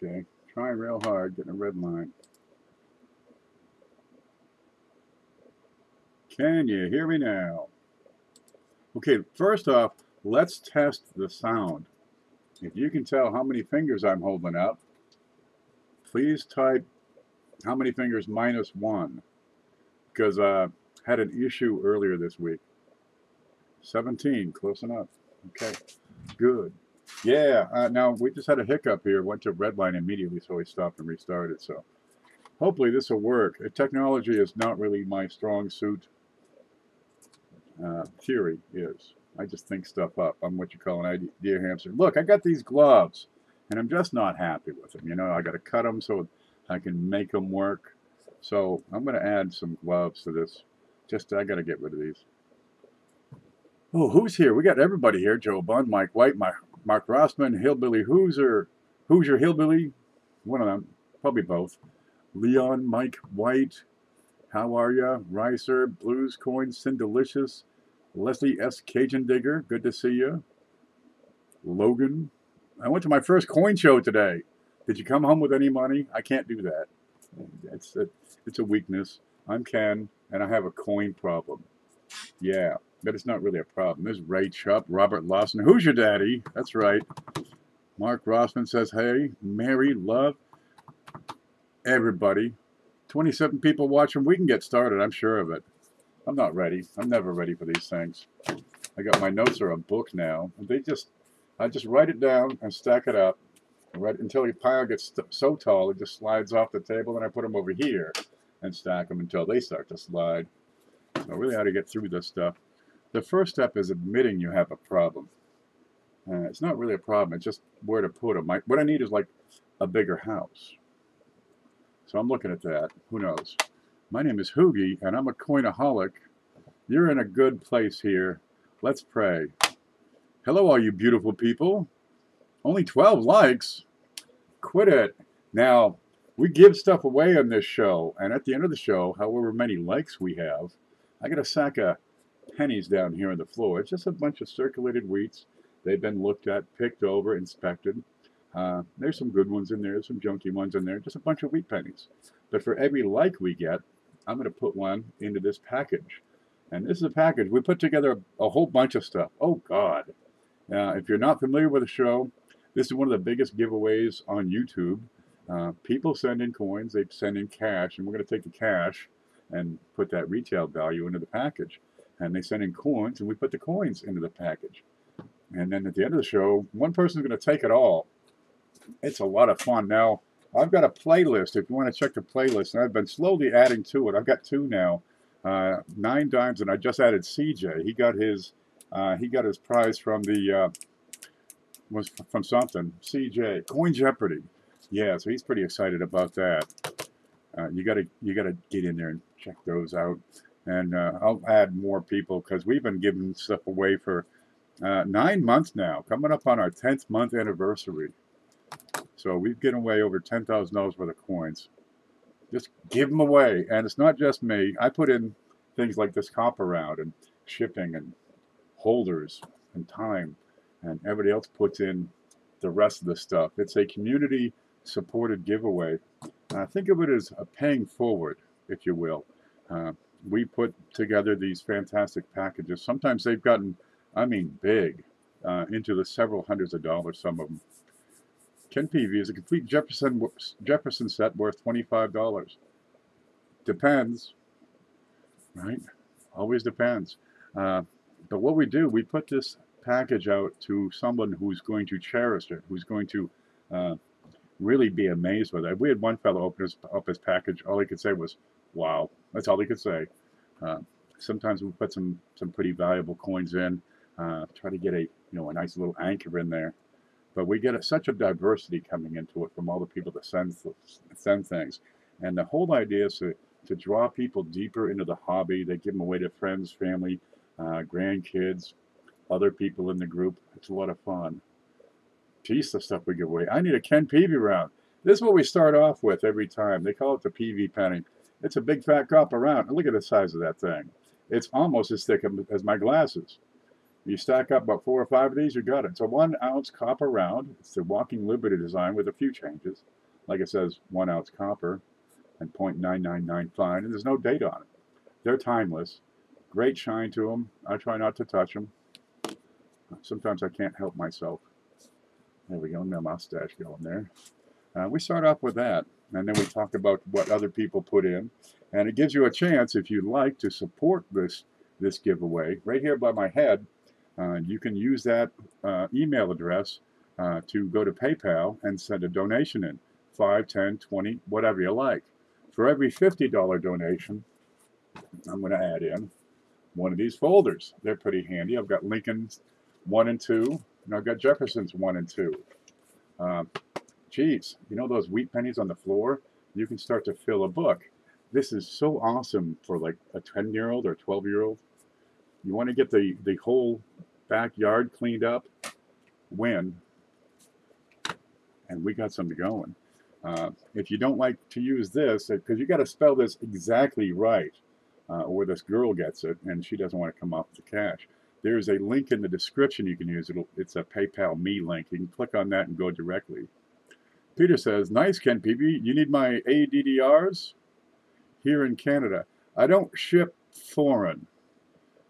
Okay, trying real hard, getting a red line. Can you hear me now? Okay, first off, let's test the sound. If you can tell how many fingers I'm holding up, please type how many fingers minus one, because I had an issue earlier this week. 17, close enough. Okay, good. Yeah, now we just had a hiccup here, went to red line immediately, so we stopped and restarted. So hopefully this will work. Technology is not really my strong suit. Theory is. I just think stuff up. I'm what you call an idea hamster. Look, I got these gloves, and I'm just not happy with them. You know, I got to cut them so I can make them work. So I'm going to add some gloves to this. I got to get rid of these. Oh, who's here? We got everybody here. Joe Bunn, Mike White, Mark Rossman, Hillbilly Hoosier Hillbilly, one of them, probably both. Leon, Mike White, how are ya? Ricer, Blues Coin, Cindelicious, Leslie S. Cajun Digger, good to see you. Logan, I went to my first coin show today. Did you come home with any money? I can't do that. It's a weakness. I'm Ken, and I have a coin problem. Yeah, but it's not really a problem. There's Ray Chupp, Robert Lawson. Who's your daddy? That's right. Mark Rossman says, hey, Mary, love, everybody. 27 people watching. We can get started. I'm sure of it. I'm not ready. I'm never ready for these things. I got my notes are a book now. I just write it down and stack it up right until the pile gets so tall it just slides off the table. And I put them over here and stack them until they start to slide. So really how to get through this stuff. The first step is admitting you have a problem. It's not really a problem. It's just where to put them. What I need is like a bigger house. So I'm looking at that. Who knows? My name is Hoogie, and I'm a coinaholic. You're in a good place here. Let's pray. Hello, all you beautiful people. Only 12 likes. Quit it. Now, we give stuff away on this show, and at the end of the show, however many likes we have, I got a sack of pennies down here on the floor. It's just a bunch of circulated wheats. They've been looked at, picked over, inspected. There's some good ones in there, some junky ones in there, just a bunch of wheat pennies. But for every like we get, I'm going to put one into this package. And this is a package. We put together a whole bunch of stuff. Oh, God. If you're not familiar with the show, this is one of the biggest giveaways on YouTube. People send in coins. They send in cash. And we're going to take the cash and put that retail value into the package. And they send in coins, and we put the coins into the package. And then at the end of the show, one person's going to take it all. It's a lot of fun. Now, I've got a playlist. If you want to check the playlist, and I've been slowly adding to it. I've got two now, 9 dimes, and I just added CJ. He got his prize from was from something. CJ Coin Jeopardy. Yeah, so he's pretty excited about that. You gotta get in there and check those out. And I'll add more people because we've been giving stuff away for 9 months now, coming up on our 10th month anniversary. So we've given away over $10,000 worth of coins. Just give them away. And it's not just me. I put in things like this comp around and shipping and holders and time. And everybody else puts in the rest of the stuff. It's a community-supported giveaway. Think of it as a paying forward, if you will. We put together these fantastic packages. Sometimes they've gotten, I mean, big, into the several hundreds of dollars, some of them. Ken Peavy is a complete Jefferson set worth $25. Depends, right? Always depends. But what we do, we put this package out to someone who's going to cherish it, who's going to really be amazed with it. We had one fellow open up his package. All he could say was, wow. That's all he could say. Sometimes we put some pretty valuable coins in, try to get a nice little anchor in there. But we get such a diversity coming into it from all the people that send things. And the whole idea is to draw people deeper into the hobby. They give them away to friends, family, grandkids, other people in the group. It's a lot of fun. Geez, the stuff we give away. I need a Ken Peavy round. This is what we start off with every time. They call it the PV penny. It's a big fat copper round. Look at the size of that thing. It's almost as thick as my glasses. You stack up about 4 or 5 of these, you got it. It's a 1 ounce copper round. It's the Walking Liberty design with a few changes. Like it says, 1 ounce copper and 0.999 fine, and there's no date on it. They're timeless. Great shine to them. I try not to touch them. Sometimes I can't help myself. There we go, my mustache going there. We start off with that, and then we talk about what other people put in. And it gives you a chance, if you'd like, to support this giveaway. Right here by my head, you can use that email address to go to PayPal and send a donation in. 5, 10, 20, whatever you like. For every $50 donation, I'm going to add in one of these folders. They're pretty handy. I've got Lincoln's 1 and 2, and I've got Jefferson's 1 and 2. Geez, you know those wheat pennies on the floor? You can start to fill a book. This is so awesome for like a 10-year-old or 12-year-old. You want to get the whole backyard cleaned up? When? And we got something going. If you don't like to use this, because you got to spell this exactly right, or this girl gets it, and she doesn't want to come off the cash. There's a link in the description you can use. It's a PayPal Me link. You can click on that and go directly. Peter says, nice, Ken Peavy. You need my ADDRs? Here in Canada. I don't ship foreign.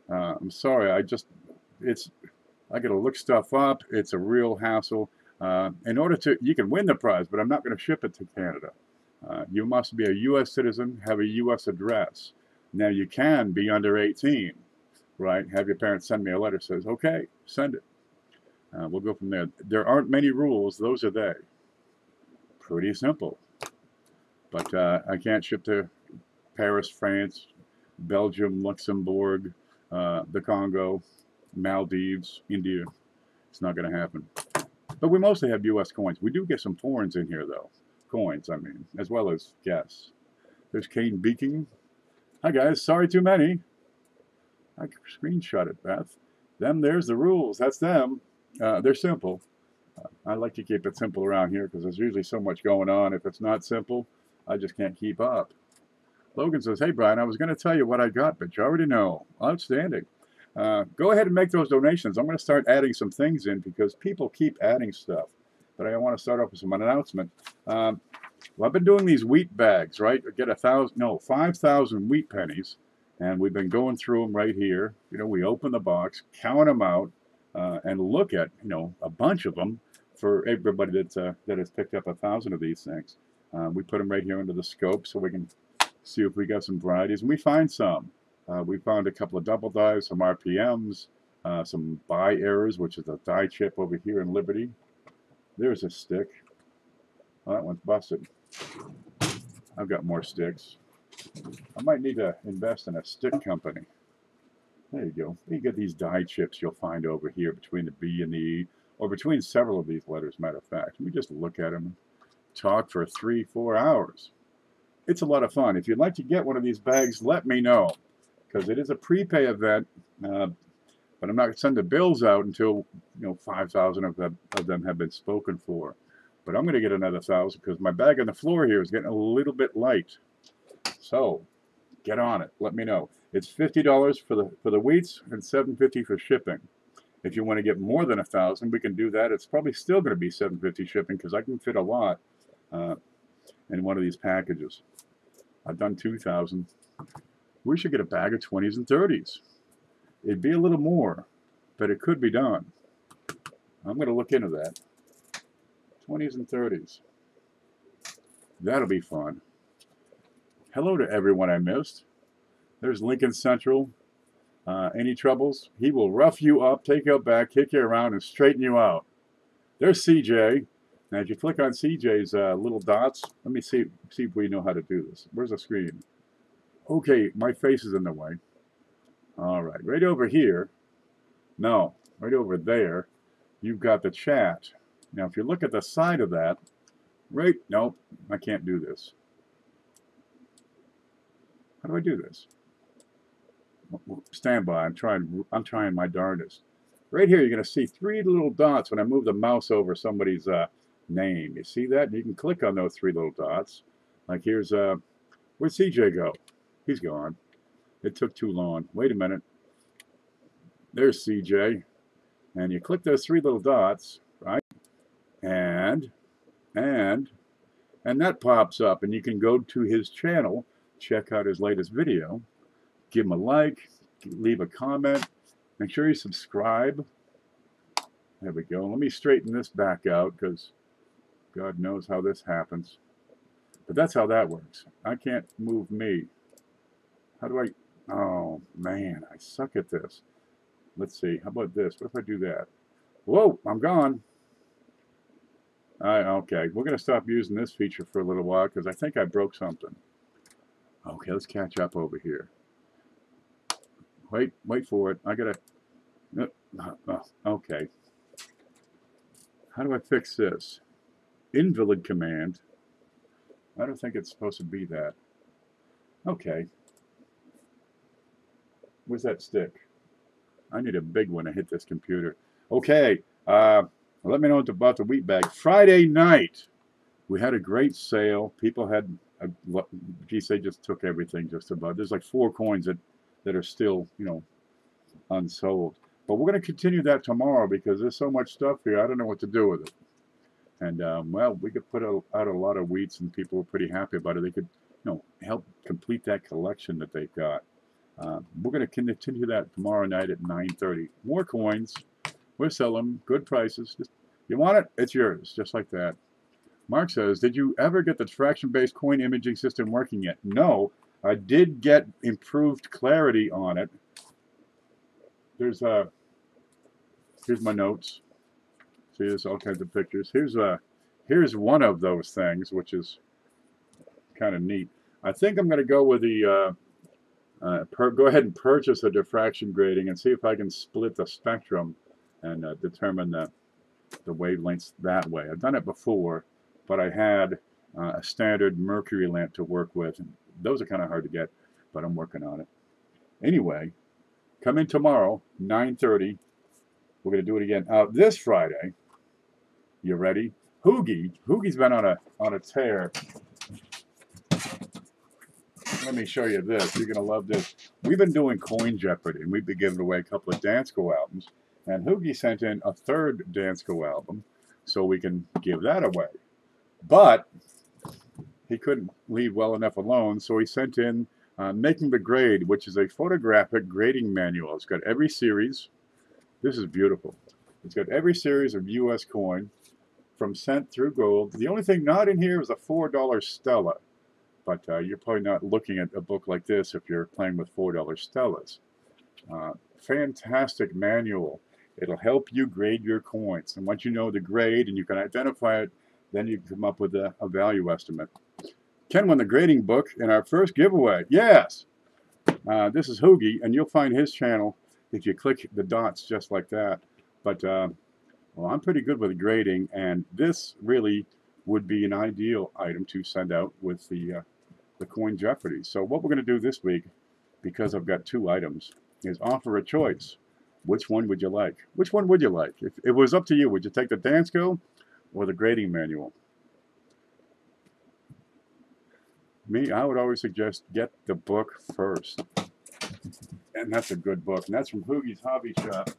I'm sorry. I got to look stuff up. It's a real hassle. In order to, you can win the prize, but I'm not going to ship it to Canada. You must be a U.S. citizen, have a U.S. address. Now, you can be under 18, right? Have your parents send me a letter that says, okay, send it. We'll go from there. There aren't many rules. Those are they. Pretty simple. But I can't ship to Paris, France, Belgium, Luxembourg, the Congo, Maldives, India. It's not going to happen. But we mostly have U.S. coins. We do get some foreigns in here, though. Coins, I mean, as well as guests. There's Kane Beaking. Hi, guys. Sorry, too many. I screenshot it, Beth. There's the rules. That's them. They're simple. I like to keep it simple around here because there's usually so much going on. If it's not simple, I just can't keep up. Logan says, hey, Brian, I was going to tell you what I got, but you already know. Outstanding. Go ahead and make those donations. I'm going to start adding some things in because people keep adding stuff. But I want to start off with some announcement. Well, I've been doing these wheat bags, right? I get 5,000 wheat pennies, and we've been going through them right here. You know, we open the box, count them out, and look at, you know, a bunch of them for everybody that has picked up 1,000 of these things. We put them right here under the scope so we can see if we got some varieties, and we find some. We found a couple of double dies, some RPMs, some buy errors, which is a die chip over here in Liberty. There's a stick. Oh, that one's busted. I've got more sticks. I might need to invest in a stick company. There you go. You get these die chips you'll find over here between the B and the E, or between several of these letters, matter of fact. We just look at them and talk for 3-4 hours. It's a lot of fun. If you'd like to get one of these bags, let me know, because it is a prepay event, but I'm not going to send the bills out until 5,000 of them have been spoken for. But I'm going to get another 1,000 because my bag on the floor here is getting a little bit light. So get on it. Let me know. It's $50 for the wheats and $7.50 for shipping. If you want to get more than 1,000, we can do that. It's probably still going to be $7.50 shipping because I can fit a lot in one of these packages. I've done 2,000. We should get a bag of 20s and 30s. It'd be a little more, but it could be done. I'm going to look into that. 20s and 30s. That'll be fun. Hello to everyone I missed. There's Lincoln Central. Any troubles? He will rough you up, take you back, kick you around, and straighten you out. There's CJ. Now, if you click on CJ's little dots, let me see if we know how to do this. Where's the screen? Okay, my face is in the way. All right, right over here. No, right over there, you've got the chat. Now, if you look at the side of that, right? Nope, I can't do this. How do I do this? Stand by. I'm trying my darndest. Right here, you're going to see 3 little dots when I move the mouse over somebody's name. You see that? You can click on those 3 little dots. Like here's where'd CJ go? He's gone. It took too long. Wait a minute. There's CJ. And you click those three little dots, right? And that pops up, and you can go to his channel, check out his latest video, give him a like, leave a comment, make sure you subscribe. There we go. Let me straighten this back out because God knows how this happens. But that's how that works. I can't move me. How do I? Oh, man, I suck at this. Let's see. How about this? What if I do that? Whoa, I'm gone. Okay, we're going to stop using this feature for a little while because I think I broke something. Okay, let's catch up over here. Wait for it. I got to... okay. How do I fix this? Invalid command. I don't think it's supposed to be that. Okay. Where's that stick? I need a big one to hit this computer. Okay. Let me know about the wheat bag. Friday night, we had a great sale. People had, geez, they just took everything just about. There's like 4 coins that are still, you know, unsold. But we're going to continue that tomorrow because there's so much stuff here. I don't know what to do with it. And, well, we could put out a lot of wheats and people were pretty happy about it. They could, you know, help complete that collection that they've got. We're going to continue that tomorrow night at 9:30. More coins. We'll sell them. Good prices. You want it? It's yours. Just like that. Mark says, did you ever get the diffraction-based coin imaging system working yet? No. I did get improved clarity on it. Here's my notes. See, there's all kinds of pictures. Here's one of those things, which is kind of neat. I think I'm going to go with the go ahead and purchase a diffraction grating and see if I can split the spectrum and determine the wavelengths that way. I've done it before, but I had a standard mercury lamp to work with, and those are kind of hard to get, but I'm working on it. Anyway, come in tomorrow, 9:30. We're going to do it again. This Friday, you ready? Hoogie's been on a tear. Let me show you this. You're going to love this. We've been doing Coin Jeopardy, and we've been giving away a couple of Dansko albums. And Hoogie sent in a 3rd Dansko album, so we can give that away. But he couldn't leave well enough alone, so he sent in Making the Grade, which is a photographic grading manual. It's got every series. This is beautiful. It's got every series of U.S. coin from cent through gold. The only thing not in here is a $4 Stella. But you're probably not looking at a book like this if you're playing with $4 Stellas. Fantastic manual. It'll help you grade your coins. And once you know the grade and you can identify it, then you can come up with a value estimate. Ken won the grading book in our first giveaway. Yes! This is Hoogie, and you'll find his channel if you click the dots just like that. But, well, I'm pretty good with grading, and this really would be an ideal item to send out with the Coin Jeopardy. So what we're going to do this week, because I've got 2 items, is offer a choice. Which one would you like? Which one would you like? If it was up to you, would you take the Dansko or the grading manual? Me, I would always suggest get the book first. And that's a good book. And that's from Hoogie's Hobby Shop.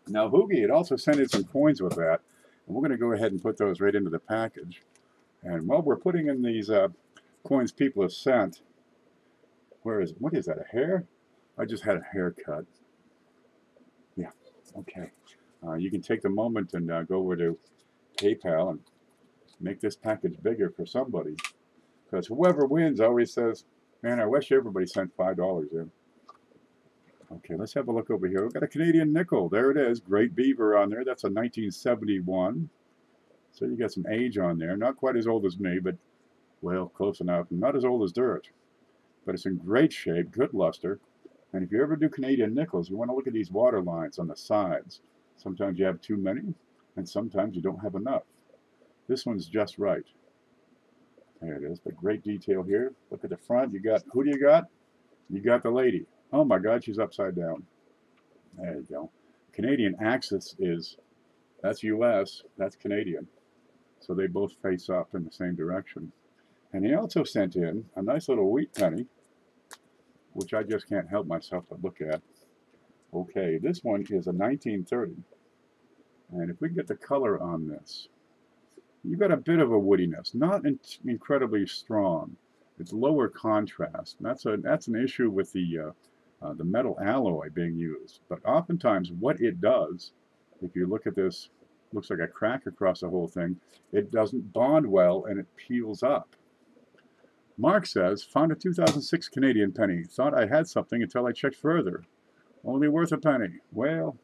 Now, Hoogie had also sent in some coins with that. And we're going to go ahead and put those right into the package. And while we're putting in these coins people have sent, what is that, a hair? I just had a haircut. Yeah, okay. You can take the moment and go over to PayPal and make this package bigger for somebody. Because whoever wins always says, man, I wish everybody sent $5 in. Okay, let's have a look over here. We've got a Canadian nickel. There it is. Great Beaver on there. That's a 1971. So you got some age on there. Not quite as old as me, but, well, close enough. Not as old as dirt. But it's in great shape, good luster. And if you ever do Canadian nickels, you want to look at these water lines on the sides. Sometimes you have too many, and sometimes you don't have enough. This one's just right. There it is, but great detail here. Look at the front. You got, who do you got? You got the lady. Oh my God, she's upside down. There you go. Canadian axis is, that's US, that's Canadian. So they both face up in the same direction. And he also sent in a nice little wheat penny, which I just can't help myself to look at. Okay, this one is a 1930. And if we can get the color on this, you've got a bit of a woodiness, not incredibly strong. It's lower contrast. That's an issue with the metal alloy being used. But oftentimes what it does, if you look at this, looks like a crack across the whole thing, it doesn't bond well and it peels up. Mark says, found a 2006 Canadian penny. Thought I had something until I checked further. Only worth a penny. Well,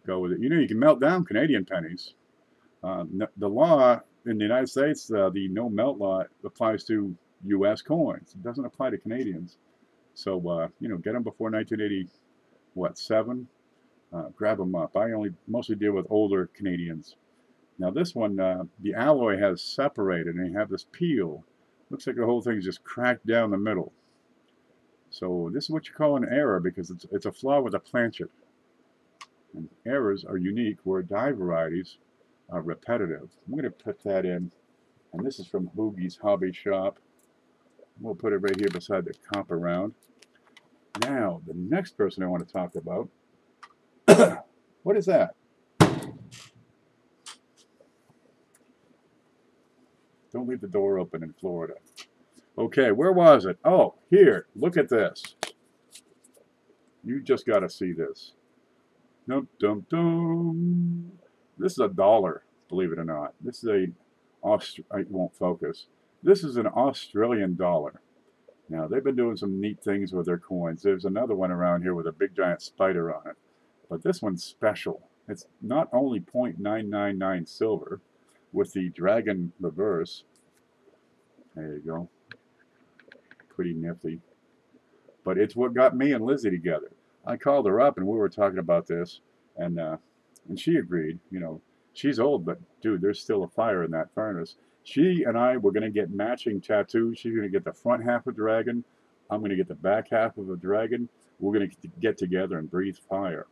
go with it. You know, you can melt down Canadian pennies. The law in the United States, the no melt law, applies to U.S. coins. It doesn't apply to Canadians. So, you know, get them before 1987. Grab them up. I mostly deal with older Canadians. Now this one, the alloy has separated and you have this peel. Looks like the whole thing is just cracked down the middle. So this is what you call an error because it's a flaw with a planchet. And errors are unique where die varieties are repetitive. I'm going to put that in, and this is from Hoogie's Hobby Shop. We'll put it right here beside the copper round. Now, the next person I want to talk about, what is that? Don't leave the door open in Florida. Okay, where was it? Oh, here, look at this. You just got to see this. Dum, dum, dum. This is $1, believe it or not. This is I won't focus. This is an Australian dollar. Now, they've been doing some neat things with their coins. There's another one around here with a big giant spider on it. But this one's special. It's not only 0.999 silver with the dragon reverse. There you go. Pretty nifty. But it's what got me and Lizzie together. I called her up and we were talking about this, and she agreed. You know, she's old, but dude, there's still a fire in that furnace. She and I were going to get matching tattoos. She's going to get the front half of a dragon. I'm going to get the back half of a dragon. We're going to get together and breathe fire.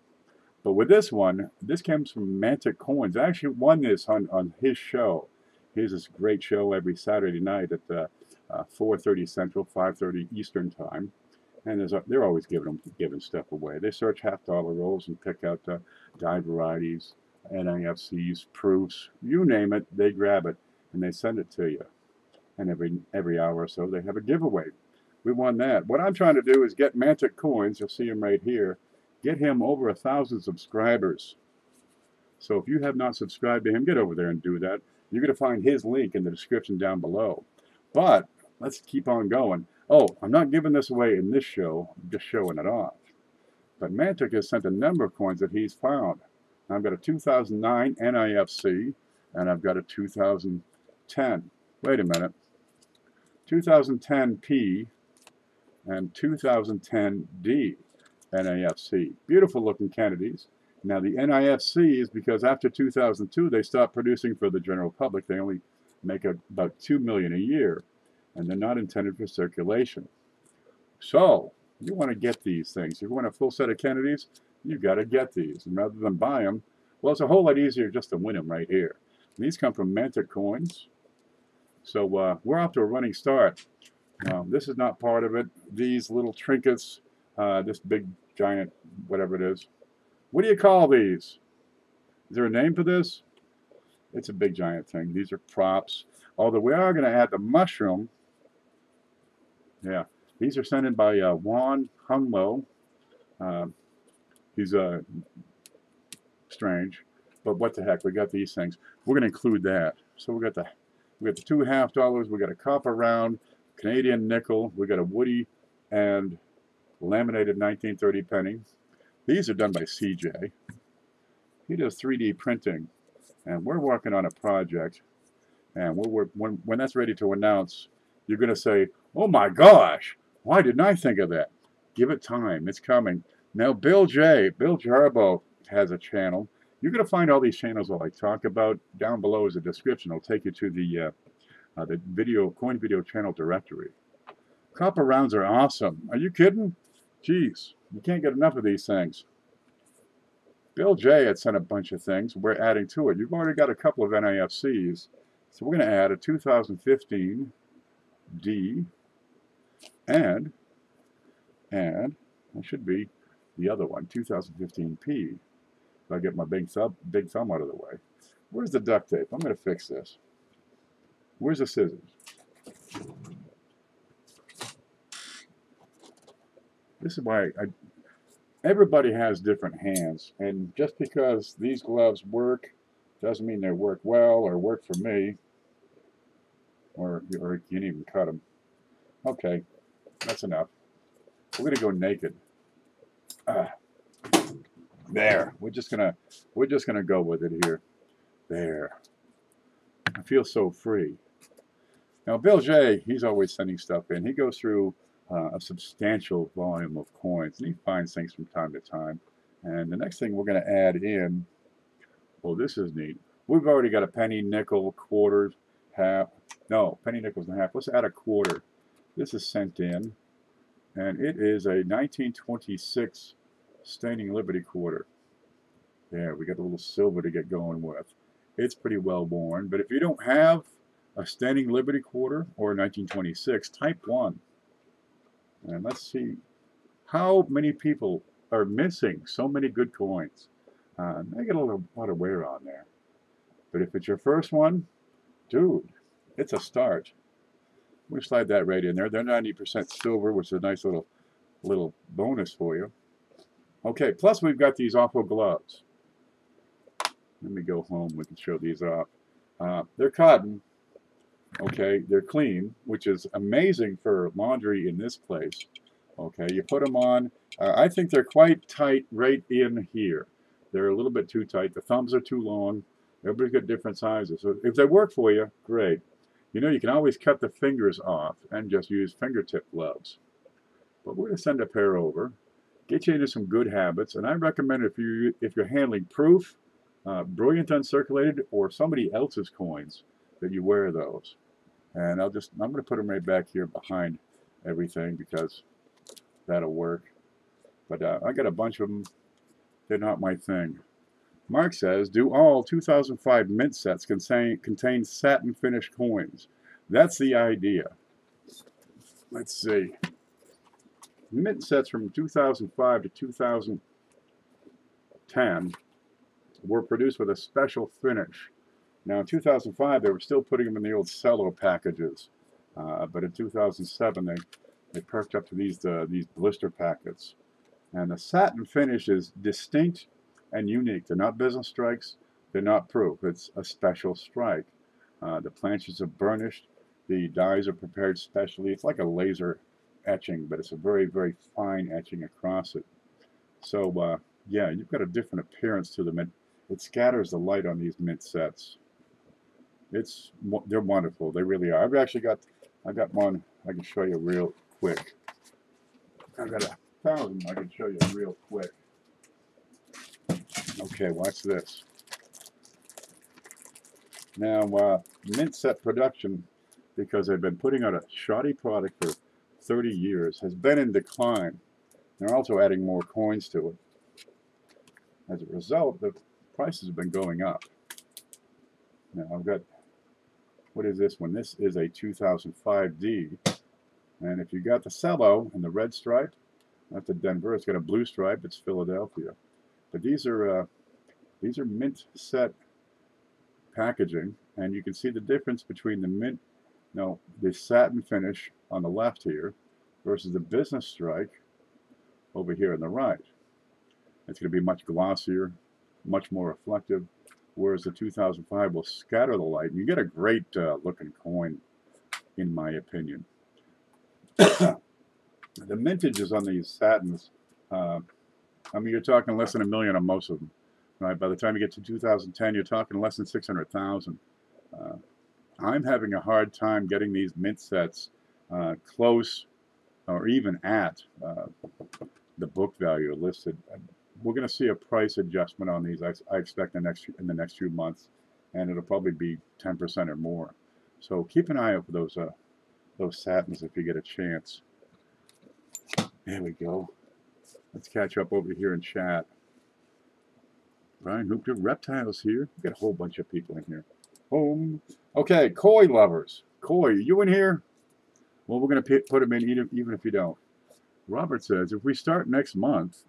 But with this one, this comes from Mantic Coins. I actually won this on his show. He has this great show every Saturday night at 4:30 Central, 5:30 Eastern Time. And they're always giving stuff away. They search half-dollar rolls and pick out die varieties, NIFCs, proofs, you name it, they grab it and they send it to you. And every hour or so they have a giveaway. We won that. What I'm trying to do is get Mantic Coins. You'll see him right here. Get him over 1,000 subscribers. So if you have not subscribed to him, get over there and do that. You're going to find his link in the description down below. But let's keep on going. Oh, I'm not giving this away in this show. I'm just showing it off. But Mantic has sent a number of coins that he's found. I've got a 2009 NIFC, and I've got a 2010. Wait a minute. 2010 P and 2010 D NIFC. Beautiful looking Kennedys. Now the NIFC is because after 2002 they stopped producing for the general public. They only make about 2 million a year, and they're not intended for circulation. So you want to get these things. If you want a full set of Kennedys, you got to get these. And rather than buy them, well, it's a whole lot easier just to win them right here. And these come from Mantic Coins. So we're off to a running start. This is not part of it. These little trinkets, this big giant, whatever it is. What do you call these? Is there a name for this? It's a big giant thing. These are props. Although we are going to add the mushroom. Yeah, these are sent in by Juan Hunglo. He's strange, but what the heck? We got these things. We're going to include that. So we got the $2 half-dollars. We got a copper round, Canadian nickel. We got a woody and laminated 1930 penny. These are done by CJ. He does 3D printing, and we're working on a project. And when that's ready to announce, you're going to say, "Oh my gosh, why didn't I think of that?" Give it time. It's coming. Now, Bill Jarbo has a channel. You're going to find all these channels that I talk about down below as a description. It'll take you to the coin video channel directory. Copper rounds are awesome. Are you kidding? Jeez, you can't get enough of these things. Bill J had sent a bunch of things. We're adding to it. You've already got a couple of NIFCs. So we're going to add a 2015 D and that should be the other one, 2015P. So I get my big thumb out of the way. Where's the duct tape? I'm going to fix this. Where's the scissors? This is why everybody has different hands, and just because these gloves work doesn't mean they work well or work for me, or you can even cut them. Okay, that's enough. We're gonna go naked. There. We're just gonna go with it here. There. I feel so free. Now, Bill J, he's always sending stuff in. He goes through a substantial volume of coins, and he finds things from time to time. And the next thing we're going to add in, well, this is neat. We've already got a penny, nickel, quarters, half. No, penny, nickels, and half. Let's add a quarter. This is sent in, and it is a 1926 Standing Liberty quarter. There, we got a little silver to get going with. It's pretty well worn, but if you don't have a Standing Liberty quarter or 1926, type 1. And let's see how many people are missing so many good coins. They get a lot of wear on there. But if it's your first one, dude, it's a start. We slide that right in there. They're 90% silver, which is a nice little bonus for you. Okay, plus we've got these awful gloves. Let me go home. We can show these off. They're cotton. Okay, they're clean, which is amazing for laundry in this place. Okay, you put them on. I think they're quite tight right in here. They're a little bit too tight. The thumbs are too long. Everybody's got different sizes. So if they work for you, great. You know, you can always cut the fingers off and just use fingertip gloves. But we're going to send a pair over, get you into some good habits, and I recommend if you're handling proof, brilliant uncirculated, or somebody else's coins, that you wear those. And I'm going to put them right back here behind everything because that'll work. But I got a bunch of them. They're not my thing. Mark says, do all 2005 mint sets contain satin finish coins? That's the idea. Let's see. Mint sets from 2005 to 2010 were produced with a special finish. Now, in 2005, they were still putting them in the old cello packages, but in 2007, they perked up to these blister packets. And the satin finish is distinct and unique. They're not business strikes. They're not proof. It's a special strike. The planches are burnished. The dies are prepared specially. It's like a laser etching, but it's a very, very fine etching across it. So, yeah, you've got a different appearance to them. It scatters the light on these mint sets. They're wonderful. They really are. I got one I can show you real quick. I got 1,000 I can show you real quick. Okay, watch this. Now, mint set production, because they've been putting out a shoddy product for 30 years, has been in decline. They're also adding more coins to it. As a result, the prices have been going up. Now, I've got, what is this one? This is a 2005D. And if you got the cello and the red stripe, that's a Denver. It's got a blue stripe. It's Philadelphia. But these are mint set packaging, and you can see the difference between the satin finish on the left here versus the business strike over here on the right. It's going to be much glossier, much more reflective, whereas the 2005 will scatter the light. And you get a great looking coin, in my opinion. The mintages on these satins, I mean, you're talking less than $1 million on most of them. Right? By the time you get to 2010, you're talking less than 600,000. I'm having a hard time getting these mint sets close or even at the book value listed. We're going to see a price adjustment on these. I expect in the next few months, and it'll probably be 10% or more. So keep an eye out for those satins if you get a chance. There we go. Let's catch up over here in chat. Brian Hoopter, Reptiles here. We've got a whole bunch of people in here. Home. Okay, koi lovers. Koi, you in here? Well, we're going to put them in even if you don't. Robert says, if we start next month,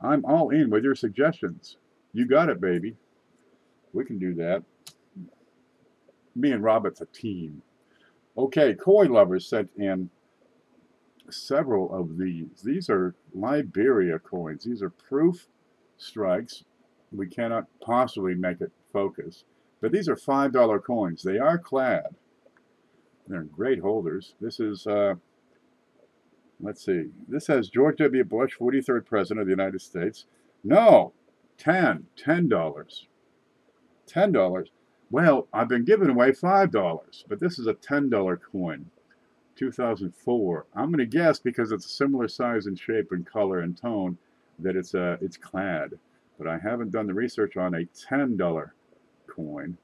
I'm all in with your suggestions. You got it, baby. We can do that. Me and Robert's a team. Okay, Koi Lovers sent in several of these. These are Liberia coins. These are proof strikes. We cannot possibly make it focus. But these are $5 coins. They are clad. They're great holders. This is, let's see. This has George W. Bush, 43rd President of the United States. No, $10. $10. Well, I've been giving away $5, but this is a $10 coin. 2004. I'm going to guess, because it's a similar size and shape and color and tone, that it's clad. But I haven't done the research on a $10 coin.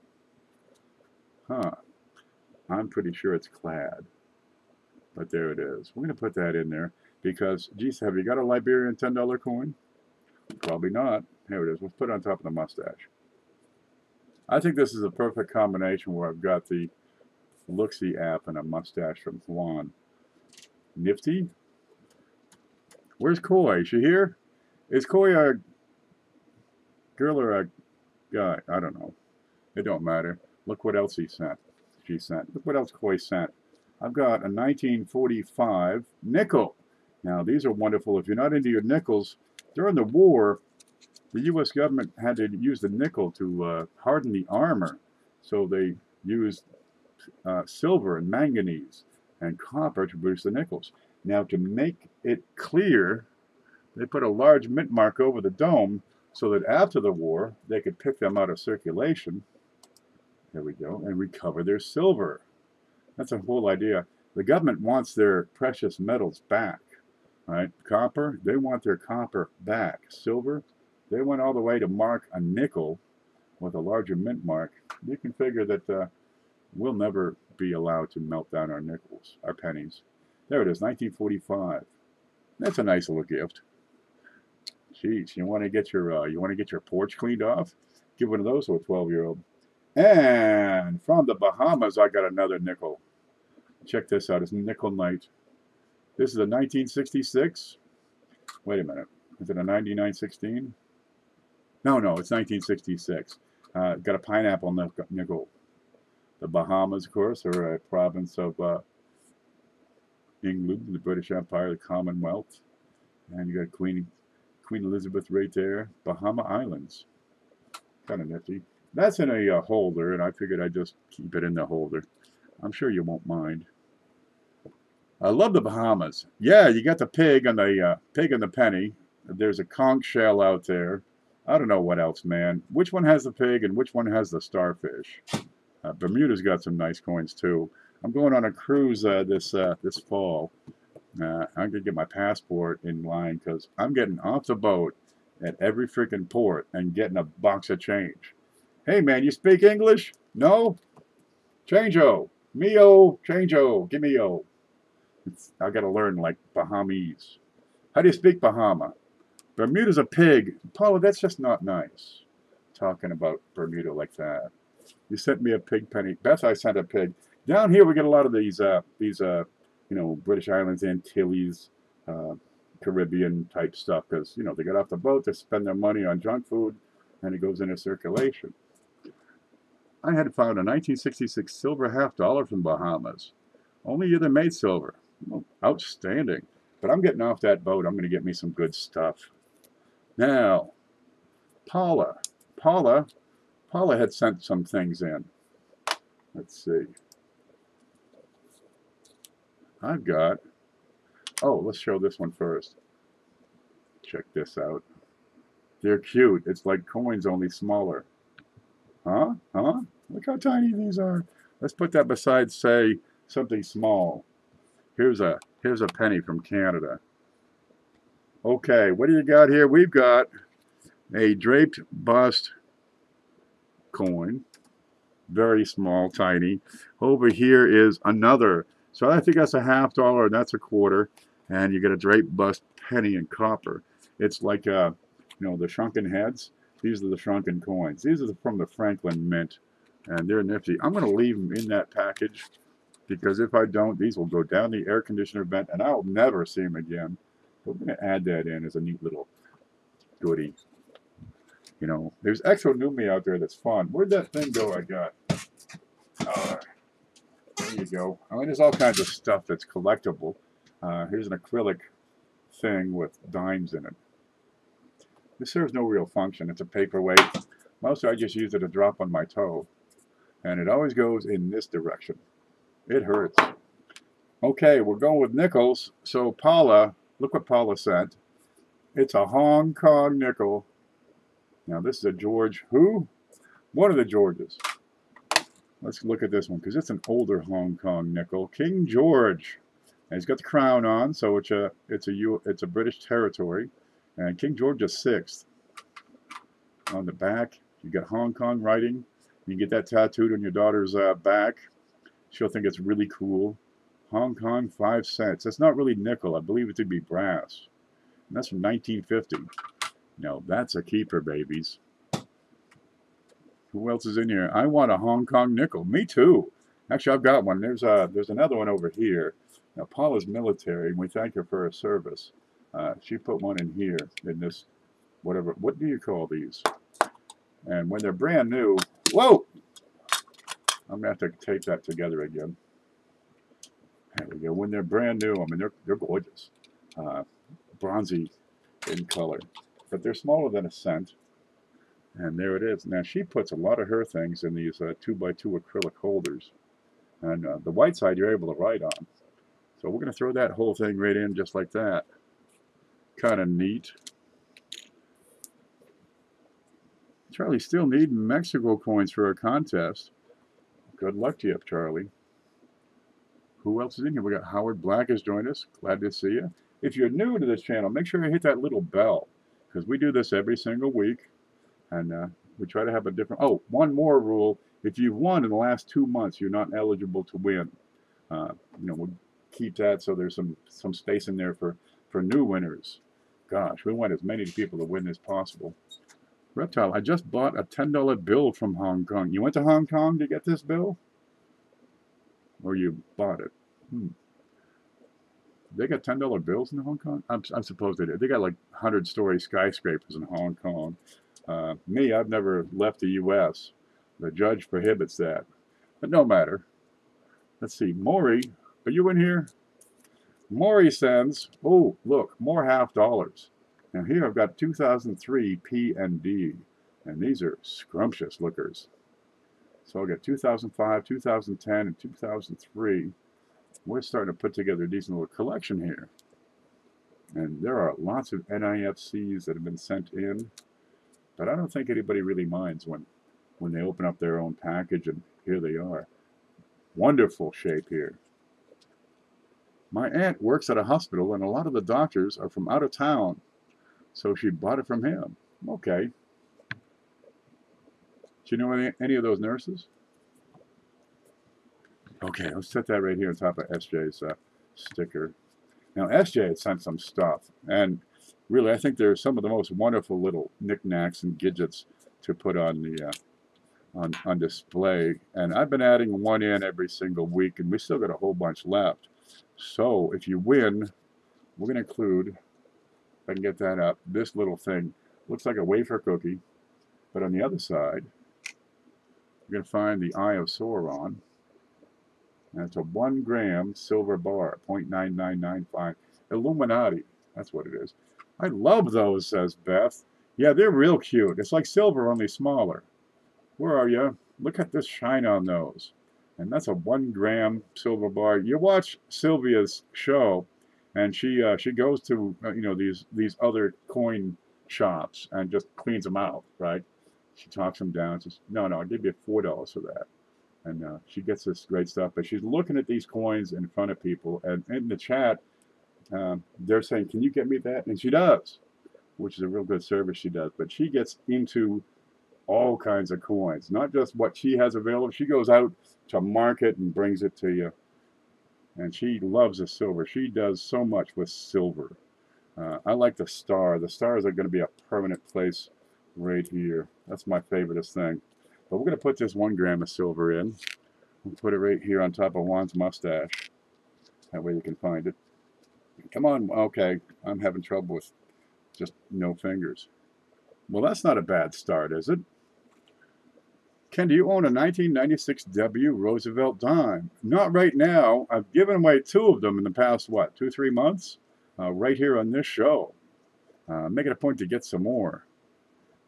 Huh. I'm pretty sure it's clad. But there it is. We're going to put that in there because, geez, have you got a Liberian $10 coin? Probably not. Here it is. Let's put it on top of the mustache. I think this is a perfect combination where I've got the Looksy app and a mustache from Juan. Nifty. Where's Koi? Is she here? Is Koi a girl or a guy? I don't know. It don't matter. Look what else he sent. She sent. Look what else Koi sent. I've got a 1945 nickel. Now these are wonderful. If you're not into your nickels, during the war, the U.S. government had to use the nickel to harden the armor. So they used silver and manganese and copper to produce the nickels. Now, to make it clear, they put a large mint mark over the dome so that after the war, they could pick them out of circulation. There we go, and recover their silver. That's a whole idea. The government wants their precious metals back, right? Copper, they want their copper back. Silver, they went all the way to mark a nickel with a larger mint mark. You can figure that we'll never be allowed to melt down our nickels, our pennies. There it is, 1945. That's a nice little gift. Jeez, you want to get your porch cleaned off? Give one of those to a 12-year-old. And from the Bahamas, I got another nickel. Check this out. It's Nickel Night. This is a 1966. Wait a minute. Is it a 9916? No, it's 1966. Got a pineapple nickel. The Bahamas, of course, are a province of England, the British Empire, the Commonwealth. And you got Queen Elizabeth right there. Bahama Islands. Kind of nifty. That's in a holder, and I figured I'd just keep it in the holder. I'm sure you won't mind. I love the Bahamas. Yeah, you got the pig and the penny. There's a conch shell out there. I don't know what else, man. Which one has the pig and which one has the starfish? Bermuda's got some nice coins too. I'm going on a cruise this fall. I'm gonna get my passport in line because I'm getting off the boat at every freaking port and getting a box of change. Hey man, you speak English? No? Change-o. Me-o, change-o. Give me-o. I gotta learn like Bahamese. How do you speak Bahama? Bermuda's a pig. Paula, that's just not nice. Talking about Bermuda like that. You sent me a pig penny. Beth, I sent a pig. Down here we get a lot of these British Islands, Antilles, Caribbean type stuff because, they get off the boat, they spend their money on junk food, and it goes into circulation. I had found a 1966 silver $50 from Bahamas. Only year they made silver. Well, outstanding. But I'm getting off that boat. I'm going to get me some good stuff. Now, Paula had sent some things in. Let's see. I've got, let's show this one first. Check this out. They're cute. It's like coins, only smaller. Huh? Look how tiny these are. Let's put that beside, say, something small. Here's a penny from Canada. Okay, what do you got here? We've got a draped bust coin. Very small, tiny. Over here is another. So I think that's a $50 and that's a quarter. And you get a draped bust penny in copper. It's like, the shrunken heads. These are the shrunken coins. These are from the Franklin Mint. And they're nifty. I'm going to leave them in that package because if I don't, these will go down the air conditioner vent and I'll never see them again. So I'm going to add that in as a neat little goody. You know, there's Exonumi out there that's fun. Where'd that thing go I got? There you go. I mean, there's all kinds of stuff that's collectible. Here's an acrylic thing with dimes in it. This serves no real function. It's a paperweight. Mostly I just use it to drop on my toe. And it always goes in this direction. It hurts. Okay, we're going with nickels. So Paula, look what Paula sent. It's a Hong Kong nickel. Now this is a George who? One of the Georges. Let's look at this one because it's an older Hong Kong nickel. King George. And he's got the crown on, so it's a British territory. And King George is 6th. On the back, you got Hong Kong writing. You get that tattooed on your daughter's back. She'll think it's really cool. Hong Kong, 5 cents. That's not really nickel. I believe it to be brass. And that's from 1950. Now that's a keeper, babies. Who else is in here? I want a Hong Kong nickel. Me too. Actually, I've got one. There's another one over here. Now, Paula's military, and we thank her for her service. She put one in here, in this, whatever. What do you call these? And when they're brand new, whoa! I'm going to have to tape that together again. There we go. When they're brand new, I mean, they're gorgeous. Bronzy in color. But they're smaller than a cent. And there it is. Now, she puts a lot of her things in these 2x2 acrylic holders. And the white side you're able to write on. So we're going to throw that whole thing right in just like that. Kind of neat. Charlie still needs Mexico coins for a contest. Good luck to you, Charlie. Who else is in here? We got Howard Black has joined us. Glad to see you. If you're new to this channel, make sure you hit that little bell. Because we do this every single week. And we try to have a different... Oh, one more rule. If you've won in the last 2 months, you're not eligible to win. You know, we'll keep that so there's some space in there for new winners. Gosh, we want as many people to win as possible. Reptile, I just bought a $10 bill from Hong Kong. You went to Hong Kong to get this bill? Or you bought it? They got $10 bills in Hong Kong? I'm supposed they do. They got like 100-story skyscrapers in Hong Kong. Me, I've never left the U.S. The judge prohibits that. But no matter. Let's see. Maury, are you in here? Maury sends, oh, look, more half dollars. Now here I've got 2003 P&D. And these are scrumptious lookers. So I'll get 2005, 2010, and 2003. We're starting to put together a decent little collection here. And there are lots of NIFCs that have been sent in. But I don't think anybody really minds when they open up their own package, and here they are. Wonderful shape here. My aunt works at a hospital, and a lot of the doctors are from out of town. So she bought it from him. Okay. Do you know any of those nurses? Okay, let's set that right here on top of SJ's sticker. Now, SJ had sent some stuff, and really, I think they're some of the most wonderful little knickknacks and gadgets to put on the on display. And I've been adding one in every single week, and we still got a whole bunch left. So if you win, we're going to include, if I can get that up, this little thing. Looks like a wafer cookie, but on the other side, you're going to find the Eye of Sauron. And it's a 1 gram silver bar, 0.9995. Illuminati, that's what it is. I love those, says Beth. Yeah, they're real cute. It's like silver, only smaller. Where are you? Look at this shine on those. And that's a 1 gram silver bar. You watch Sylvia's show, and she goes to you know, these other coin shops and just cleans them out, right? She talks them down. Says, no, I'll give you $4 for that. And she gets this great stuff. But she's looking at these coins in front of people, and in the chat, they're saying, can you get me that? And she does, which is a real good service she does. But she gets into all kinds of coins, not just what she has available. She goes out to market and brings it to you. And she loves the silver. She does so much with silver. I like the star. The stars are going to be a permanent place right here. That's my favoriteest thing. But we're going to put this 1 gram of silver in. We'll put it right here on top of Juan's mustache. That way you can find it. Come on. Okay. I'm having trouble with just no fingers. Well, that's not a bad start, is it? Ken, do you own a 1996 W Roosevelt dime? Not right now. I've given away 2 of them in the past, what, 2, 3 months? Right here on this show. Making a point to get some more.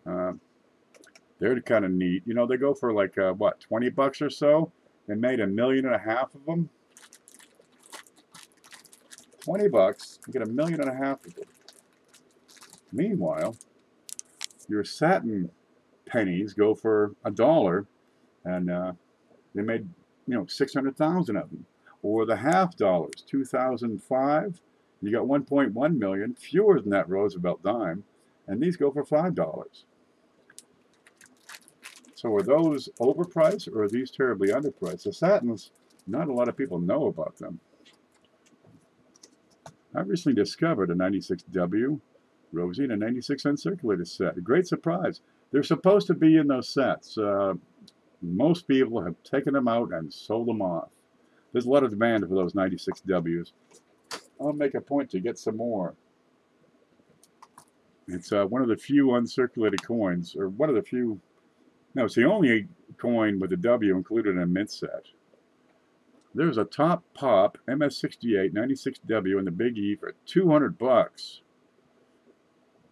They're kind of neat. You know, they go for like, what, 20 bucks or so? They made 1.5 million of them. 20 bucks, you get 1.5 million of them. Meanwhile, your satin pennies go for $1, and they made, 600,000 of them. Or the half dollars, 2005, you got 1.1 million, fewer than that Roosevelt dime, and these go for $5. So are those overpriced, or are these terribly underpriced? The satins, not a lot of people know about them. I recently discovered a 96W Rosie and a 96 uncirculated set. A great surprise. They're supposed to be in those sets. Most people have taken them out and sold them off. There's a lot of demand for those 96Ws. I'll make a point to get some more. It's one of the few uncirculated coins, or one of the few, no, it's the only coin with a W included in a mint set. There's a top pop MS68 96W and the Big E for 200 bucks.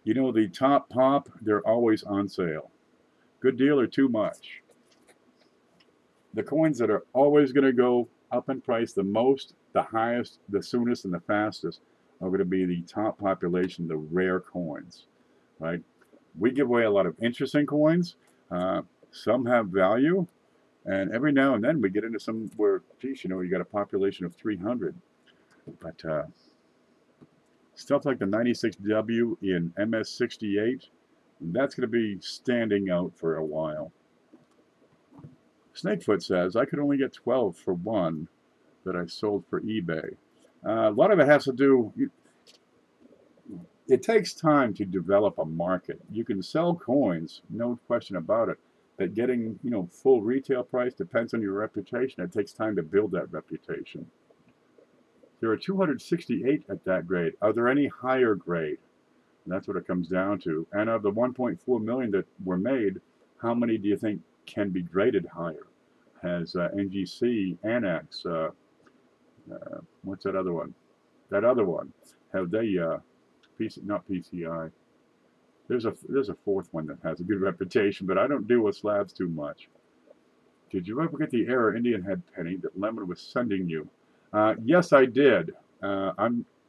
You know, the top pop, they're always on sale. Good deal or too much? The coins that are always going to go up in price the most, the highest, the soonest, and the fastest are going to be the top population, the rare coins, right? We give away a lot of interesting coins. Some have value, and every now and then we get into some where, geez, you got a population of 300. But stuff like the 96W in MS68, that's going to be standing out for a while. Snakefoot says, I could only get 12 for one that I sold for eBay. A lot of it has to do, it takes time to develop a market. You can sell coins, no question about it, but getting, full retail price depends on your reputation. It takes time to build that reputation. There are 268 at that grade. Are there any higher grade? And that's what it comes down to. And of the 1.4 million that were made, how many do you think can be graded higher? Has NGC, Annex, what's that other one? That other one. Have they, not PCI. There's a fourth one that has a good reputation, but I don't deal with slabs too much. Did you ever get the error Indian head penny that Lemon was sending you? Yes, I did.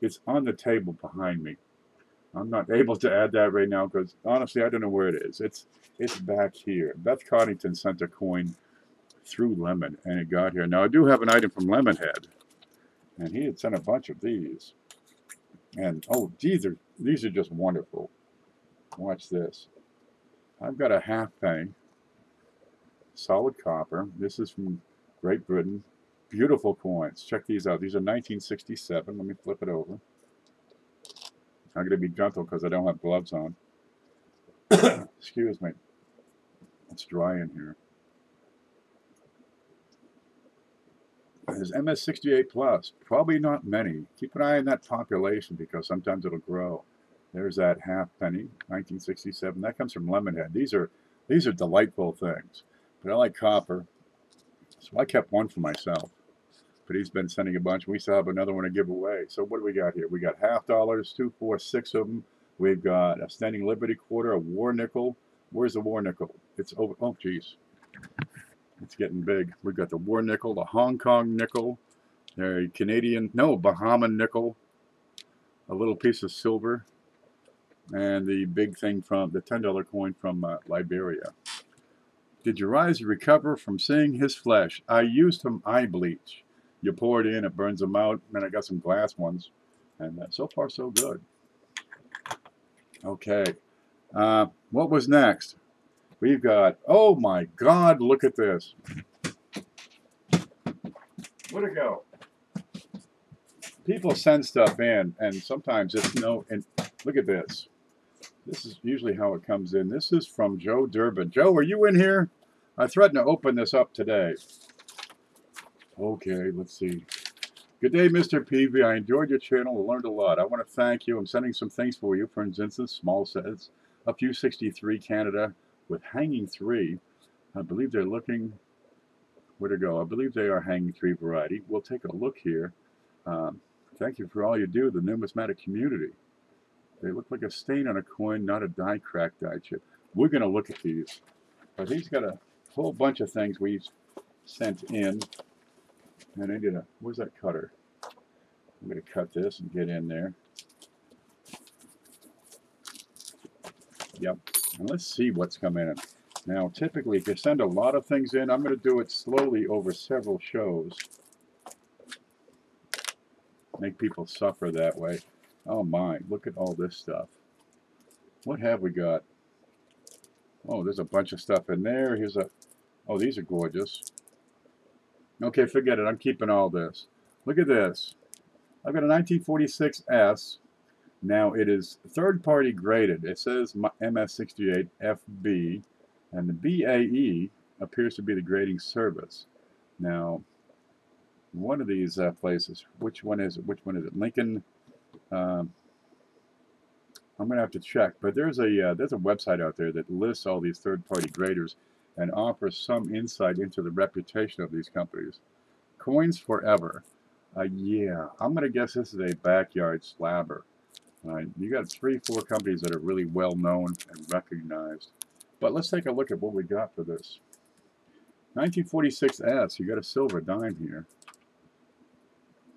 It's on the table behind me. I'm not able to add that right now because honestly, I don't know where it is. It's back here. Beth Coddington sent a coin through Lemon, and it got here. Now I do have an item from Lemonhead, and he had sent a bunch of these. And oh, these are just wonderful. Watch this. I've got a half penny, solid copper. This is from Great Britain. Beautiful coins. Check these out. These are 1967. Let me flip it over. I'm going to be gentle because I don't have gloves on. Excuse me. It's dry in here. There's MS68 plus. Probably not many. Keep an eye on that population because sometimes it'll grow. There's that half penny, 1967. That comes from Lemonhead. These are delightful things. But I like copper, so I kept one for myself. But he's been sending a bunch. We still have another one to give away. So what do we got here? We got half dollars, 2, 4, 6 of them. We've got a Standing Liberty quarter, a war nickel. Where's the war nickel? It's over. Oh, geez. It's getting big. We've got the war nickel, the Hong Kong nickel, a Bahama nickel, a little piece of silver, and the big thing from the $10 coin from Liberia. Did Uriah recover from seeing his flesh? I used some eye bleach. You pour it in, it burns them out. And then I got some glass ones. And so far, so good. Okay. What was next? We've got, oh my God, look at this. Where'd it go? People send stuff in, and sometimes it's and look at this. This is usually how it comes in. This is from Joe Durbin. Joe, are you in here? I threatened to open this up today. Okay, let's see. Good day, Mr. PV. I enjoyed your channel. I learned a lot. I want to thank you. I'm sending some things for you. For instance, small sets a few 63 Canada with hanging 3. I believe they're looking, where to go? I believe they are hanging 3 variety. We'll take a look here. Thank you for all you do, the numismatic community. They look like a stain on a coin, not a die crack die chip. We're going to look at these. But he's got a whole bunch of things we've sent in. And I did a, where's that cutter? I'm going to cut this and get in there. Yep. And let's see what's coming in. Now, typically, if you send a lot of things in, I'm going to do it slowly over several shows. Make people suffer that way. Oh my, look at all this stuff. What have we got? Oh, there's a bunch of stuff in there. Here's a, oh, these are gorgeous. Okay, forget it. I'm keeping all this. Look at this. I've got a 1946 S. Now, it is third-party graded. It says MS68 FB, and the BAE appears to be the grading service. Now, one of these places, which one is it? Which one is it? Lincoln. I'm going to have to check, but there's a website out there that lists all these third-party graders and offers some insight into the reputation of these companies. Coins Forever. Yeah, I'm going to guess this is a backyard slabber. You got 3-4 companies that are really well known and recognized. But let's take a look at what we got for this. 1946S, you got a silver dime here.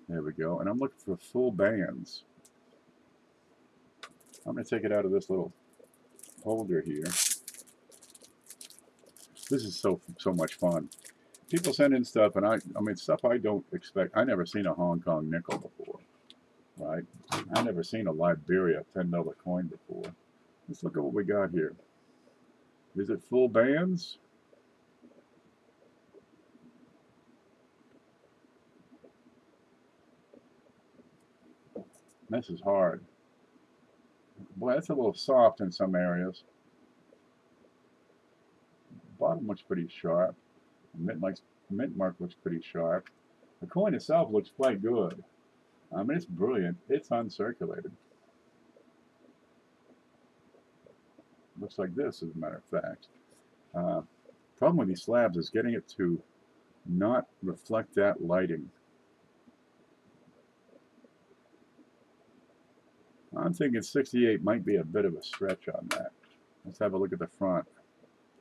There we go. And I'm looking for full bands. I'm going to take it out of this little holder here. This is so much fun. People send in stuff, and I mean, stuff I don't expect. I never seen a Hong Kong nickel before, right? I never seen a Liberia $10 coin before. Let's look at what we got here. Is it full bands? This is hard. Boy, that's a little soft in some areas. Bottom looks pretty sharp. The mint mark looks pretty sharp. The coin itself looks quite good. I mean, it's brilliant. It's uncirculated. Looks like this, as a matter of fact. Problem with these slabs is getting it to not reflect that lighting. I'm thinking 68 might be a bit of a stretch on that. Let's have a look at the front.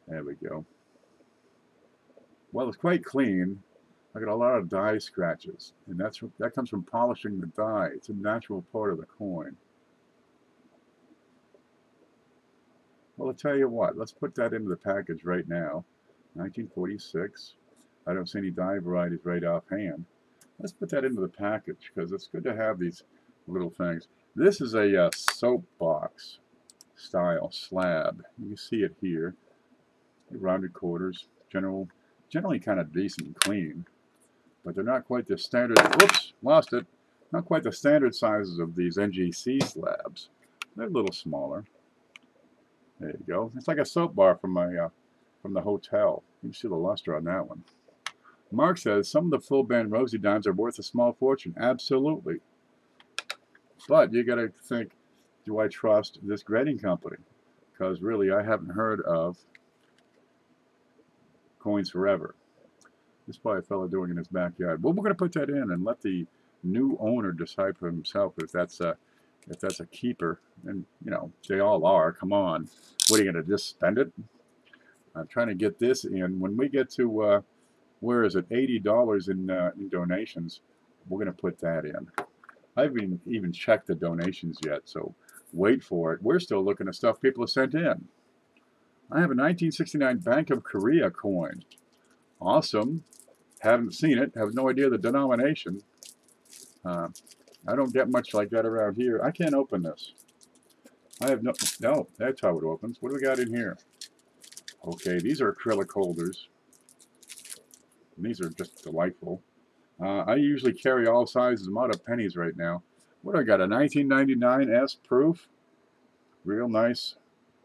There we go. Well, it's quite clean. I got a lot of die scratches, and that comes from polishing the die. It's a natural part of the coin. Well, I'll tell you what. Let's put that into the package right now. 1946. I don't see any die varieties right offhand. Let's put that into the package because it's good to have these little things. This is a soapbox style slab. You can see it here. Rounded quarters, generally kind of decent and clean, but they're not quite the standard. Whoops, lost it. Not quite the standard sizes of these NGC slabs. They're a little smaller. There you go. It's like a soap bar from my from the hotel. You can see the luster on that one. Mark says some of the full band rosy dimes are worth a small fortune. Absolutely. But you got to think, do I trust this grading company? Because really, I haven't heard of Coins Forever. This is probably a fellow doing it in his backyard. Well, we're going to put that in and let the new owner decide for himself if that's a keeper. And you know, they all are. Come on, what are you going to just spend it? I'm trying to get this in. When we get to where is it, $80 in donations, we're going to put that in. I haven't even checked the donations yet, so wait for it. We're still looking at stuff people have sent in. I have a 1969 Bank of Korea coin. Awesome. Haven't seen it. Have no idea the denomination. I don't get much like that around here. I can't open this. I have no, that's how it opens. What do we got in here? Okay, these are acrylic holders. And these are just delightful. I usually carry all sizes. I'm out of pennies right now. What do I got? A 1999 S proof. Real nice.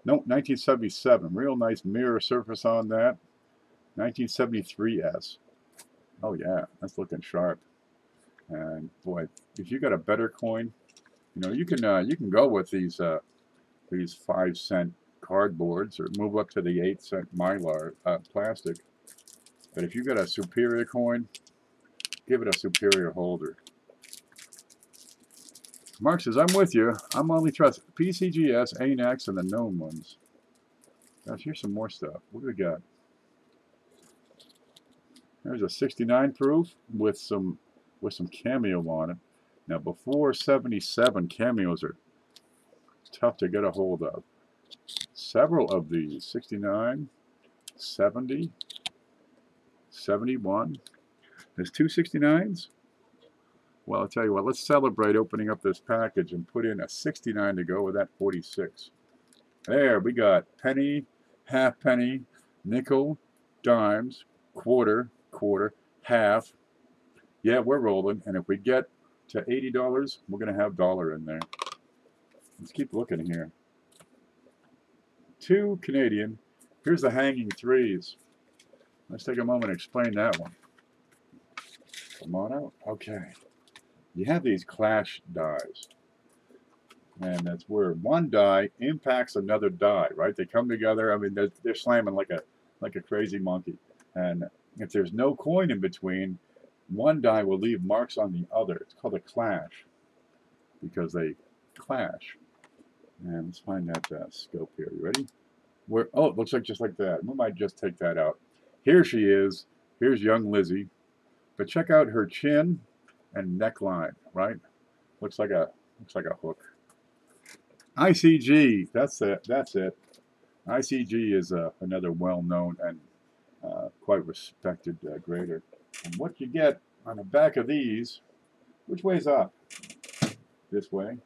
No, 1977. Real nice mirror surface on that. 1973 S. Oh yeah, that's looking sharp. And boy, if you got a better coin, you know, you can go with these 5-cent cardboards, or move up to the 8-cent Mylar plastic. But if you got a superior coin, give it a superior holder. Mark says, I'm with you. I'm only trust PCGS, ANAX, and the known ones. Gosh, here's some more stuff. What do we got? There's a 69 proof with some cameo on it. Now, before 77, cameos are tough to get a hold of. Several of these, 69, 70, 71. There's two 69s. Well, I'll tell you what, let's celebrate opening up this package and put in a 69 to go with that 46. There, we got penny, half penny, nickel, dimes, quarter, half. Yeah, we're rolling. And if we get to $80, we're going to have dollar in there. Let's keep looking here. 2 Canadian. Here's the hanging threes. Let's take a moment and explain that one. Come on out. Okay. You have these clash dies. And that's where one die impacts another die, right? They come together. I mean, they're slamming like a crazy monkey. And if there's no coin in between, one die will leave marks on the other. It's called a clash because they clash. And let's find that scope here. You ready? Oh, it looks like just like that. We might just take that out. Here she is. Here's young Lizzie. But check out her chin and neckline, right? Looks like a hook. ICG, that's it. ICG is another well-known and quite respected grader. And what you get on the back of these, which way's up? This way.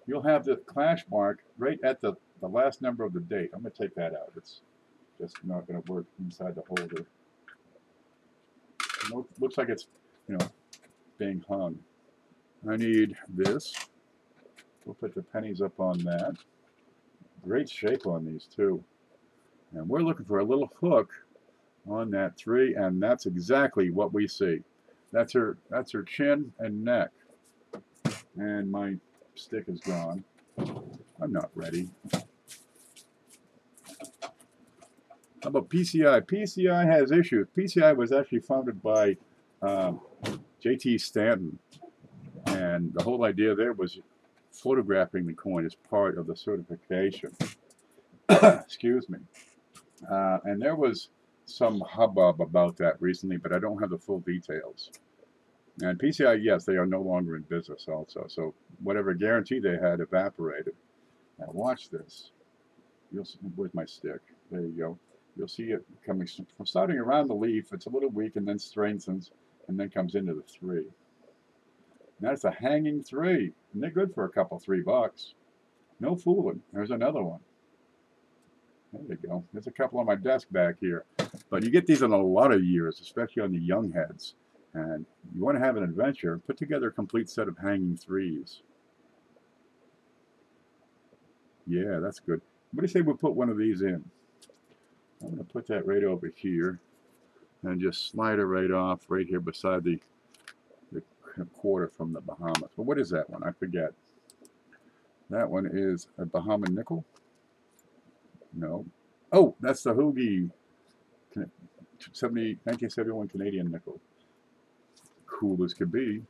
You'll have the clash mark right at the last number of the date. I'm going to take that out. It's just not going to work inside the holder. Looks like it's, being hung. I need this. We'll put the pennies up on that. Great shape on these too. And we're looking for a little hook on that 3, and that's exactly what we see. That's her chin and neck. And my stick is gone. I'm not ready. How about PCI? PCI has issues. PCI was actually founded by J.T. Stanton, and the whole idea there was photographing the coin as part of the certification. Excuse me. And there was some hubbub about that recently, but I don't have the full details. And PCI, yes, they are no longer in business also, so whatever guarantee they had evaporated. Now watch this. You'll see, where's my stick? There you go. You'll see it coming from starting around the leaf. It's a little weak and then strengthens and then comes into the 3. That's a hanging 3, and they're good for a couple $3. No fooling. There's another one. There you go. There's a couple on my desk back here. But you get these in a lot of years, especially on the young heads. And you want to have an adventure, put together a complete set of hanging 3s. Yeah, that's good. What do you say we put one of these in? I'm going to put that right over here and just slide it right off right here beside the quarter from the Bahamas. Well, what is that one? I forget. That one is a Bahama nickel? No. Oh, that's the Hoogie 1971 Canadian nickel. Cool as could be.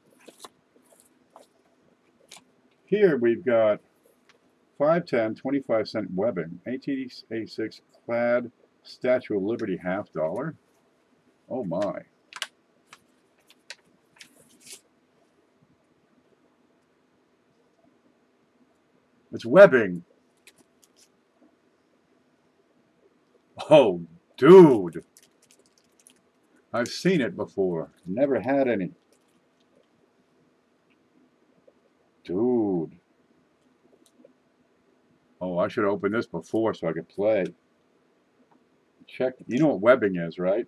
Here we've got 510 25-cent webbing, 1886 clad Statue of Liberty $50. Oh my. It's webbing. Oh, dude. I've seen it before. Never had any. Dude. Oh, I should have opened this before so I could play. Check. You know what webbing is, right?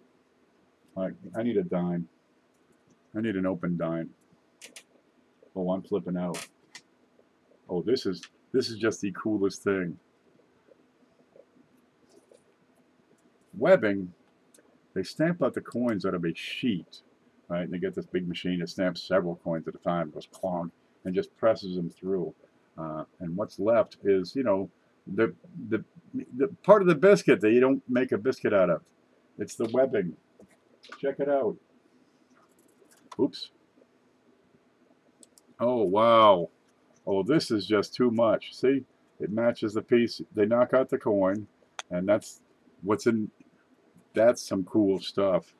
I need a dime. I need an open dime. Oh, I'm flipping out. Oh, this is just the coolest thing. Webbing, they stamp out the coins out of a sheet, right? And they get this big machine that stamps several coins at a time, goes clonk, and just presses them through. And what's left is, the the part of the biscuit that you don't make a biscuit out of. It's the webbing. Check it out. Oops. Oh, wow. Oh, this is just too much. See, it matches the piece. They knock out the coin, and that's what's in. That's some cool stuff.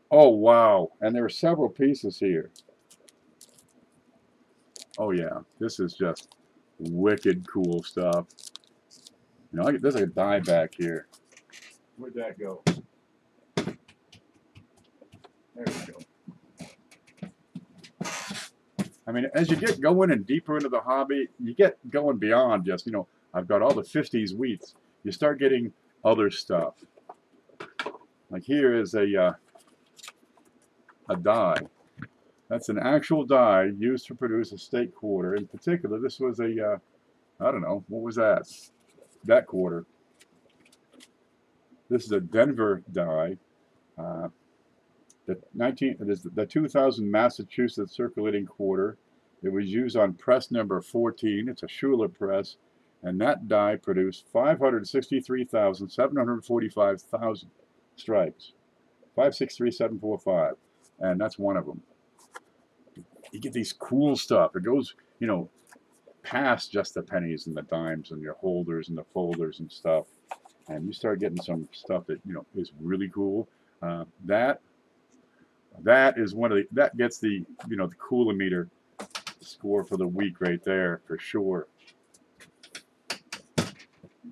Oh, wow. And there are several pieces here. Oh, yeah. This is just wicked cool stuff. You know, there's a die back here. Where'd that go? There we go. I mean, as you get going and deeper into the hobby, you get going beyond just, you know, I've got all the 50s wheats. You start getting other stuff. Like here is a die. That's an actual die used to produce a steak quarter. In particular, this was a, I don't know, what was that? That quarter. This is a Denver die. It is the 2000 Massachusetts circulating quarter. It was used on press number 14. It's a Schuler press, and that die produced 563,745,000 stripes. 563745, and that's one of them. You get these cool stuff. It goes, you know, past just the pennies and the dimes and your holders and the folders and stuff, and you start getting some stuff that, you know, is really cool. That is one of the, that gets the, you know, the cool-o-meter score for the week right there for sure.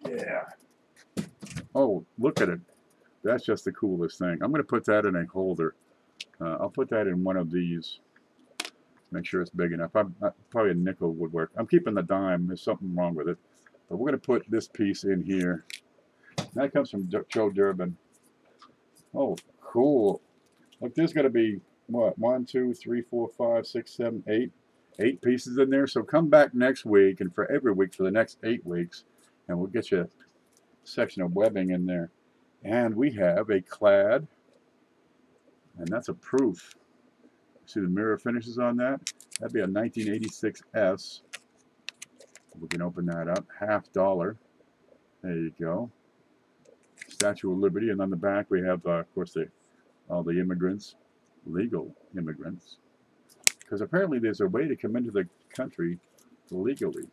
Yeah. Oh, look at it. That's just the coolest thing. I'm going to put that in a holder. I'll put that in one of these. Make sure it's big enough. Probably a nickel would work. I'm keeping the dime. There's something wrong with it. But we're going to put this piece in here. That comes from Joe Durbin. Oh, cool. Look, there's going to be, what, 1, 2, 3, 4, 5, 6, 7, 8. 8 pieces in there. So come back next week and for every week for the next 8 weeks, and we'll get you a section of webbing in there. And we have a clad, and that's a proof. See the mirror finishes on that? That'd be a 1986 S. We can open that up. $50. There you go. Statue of Liberty, and on the back we have, of course, all the immigrants, legal immigrants, because apparently there's a way to come into the country legally.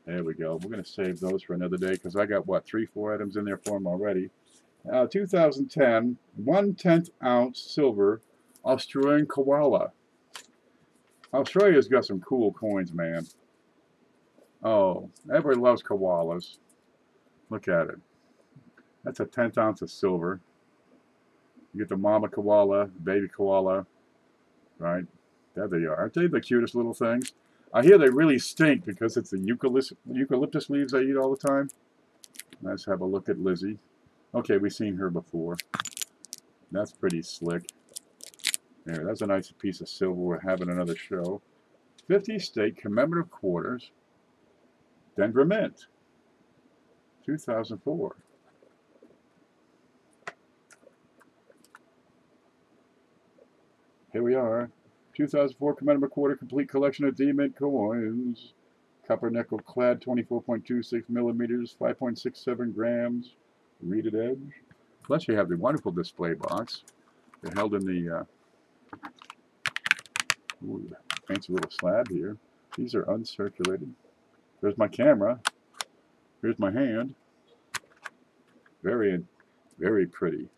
There we go. We're going to save those for another day because I got, what, 3-4 items in there for them already. 2010, 1/10 ounce silver Australian koala. Australia's got some cool coins, man. Oh, everybody loves koalas. Look at it. That's a 1/10 ounce of silver. You get the mama koala, baby koala, right? There they are. Aren't they the cutest little things? I hear they really stink because it's the eucalyptus leaves I eat all the time. Let's have a look at Lizzie. Okay, we've seen her before. That's pretty slick. There, that's a nice piece of silver. We're having another show. 50 state commemorative quarters. Denver Mint. 2004. Here we are. 2004 commemorative quarter complete collection of D-Mint coins. Copper nickel clad 24.26 millimeters, 5.67 grams. Reeded edge. Plus you have the wonderful display box. They're held in the fancy little slab here. These are uncirculated. There's my camera. Here's my hand. Very, very pretty.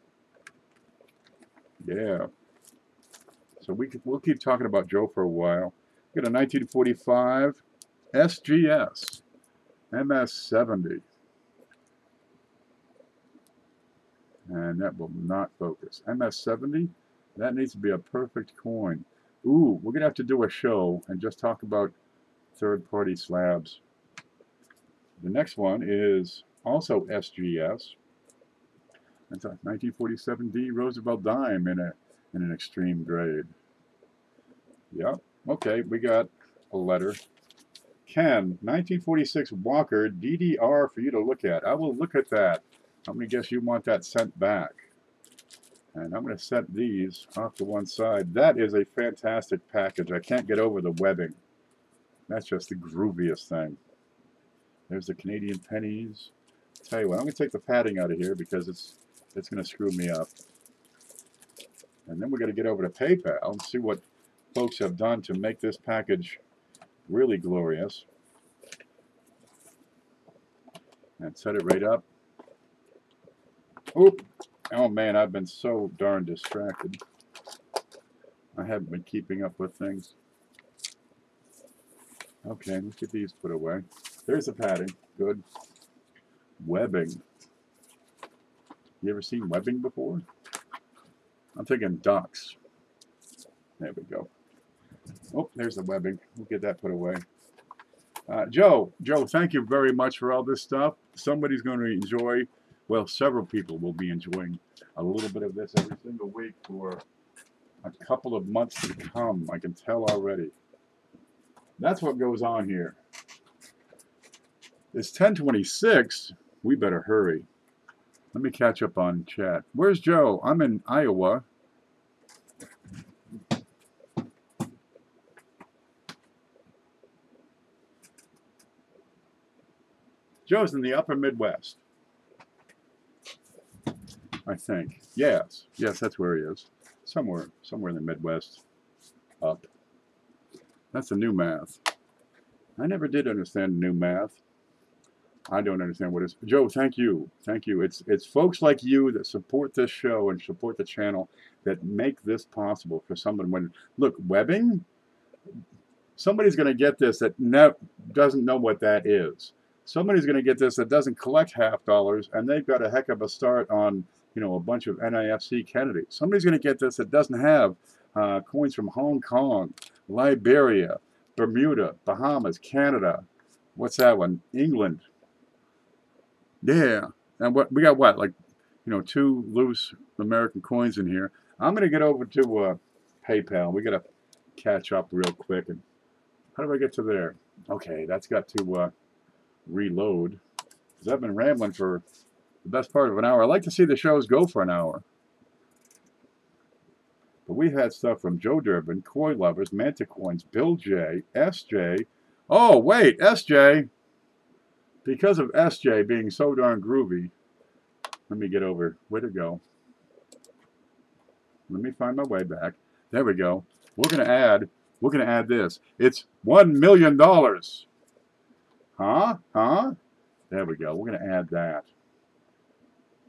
Yeah. So we'll keep talking about Joe for a while. We got a 1945 SGS MS70. And that will not focus. MS70, that needs to be a perfect coin. Ooh, we're going to have to do a show and just talk about third-party slabs. The next one is also SGS. That's a 1947 Roosevelt dime in an extreme grade. Yep. Okay, we got a letter. Ken, 1946 Walker DDR for you to look at. I will look at that. I'm going to guess you want that sent back. And I'm going to set these off to one side. That is a fantastic package. I can't get over the webbing. That's just the grooviest thing. There's the Canadian pennies. Tell you what, I'm going to take the padding out of here because it's going to screw me up. And then we're going to get over to PayPal and see what folks have done to make this package really glorious. And set it right up. Oop. Oh man, I've been so darn distracted. I haven't been keeping up with things. Okay, let's get these put away. There's the padding. Good. Webbing. You ever seen webbing before? I'm thinking ducks. There we go. Oh, there's the webbing. We'll get that put away. Joe, thank you very much for all this stuff. Somebody's going to enjoy, well, several people will be enjoying a little bit of this every single week for a couple of months to come. I can tell already. That's what goes on here. It's 10:26. We better hurry. Let me catch up on chat. Where's Joe? I'm in Iowa. Joe's in the upper Midwest, I think. Yes, that's where he is. Somewhere in the Midwest. Up. That's the new math. I never did understand new math. I don't understand what it is. Joe, thank you. It's folks like you that support this show and support the channel that make this possible for someone. When look, webbing. Somebody's going to get this that doesn't know what that is. Somebody's going to get this that doesn't collect half dollars, and they've got a heck of a start on, a bunch of NIFC candidates. Somebody's going to get this that doesn't have coins from Hong Kong, Liberia, Bermuda, Bahamas, Canada. What's that one? England. Yeah. And what we got? What, like, 2 loose American coins in here. I'm going to get over to PayPal. We got to catch up real quick. And how do I get to there? Okay, that's got to reload, because I've been rambling for the best part of an hour. I like to see the shows go for an hour. But we've had stuff from Joe Durbin, Koi Lovers, Manta Coins, Bill J, SJ. Oh, wait, SJ. Because of SJ being so darn groovy, let me get over. Where'd it go? Let me find my way back. There we go. We're gonna add this. It's $1 million. Huh? There we go. We're gonna add that.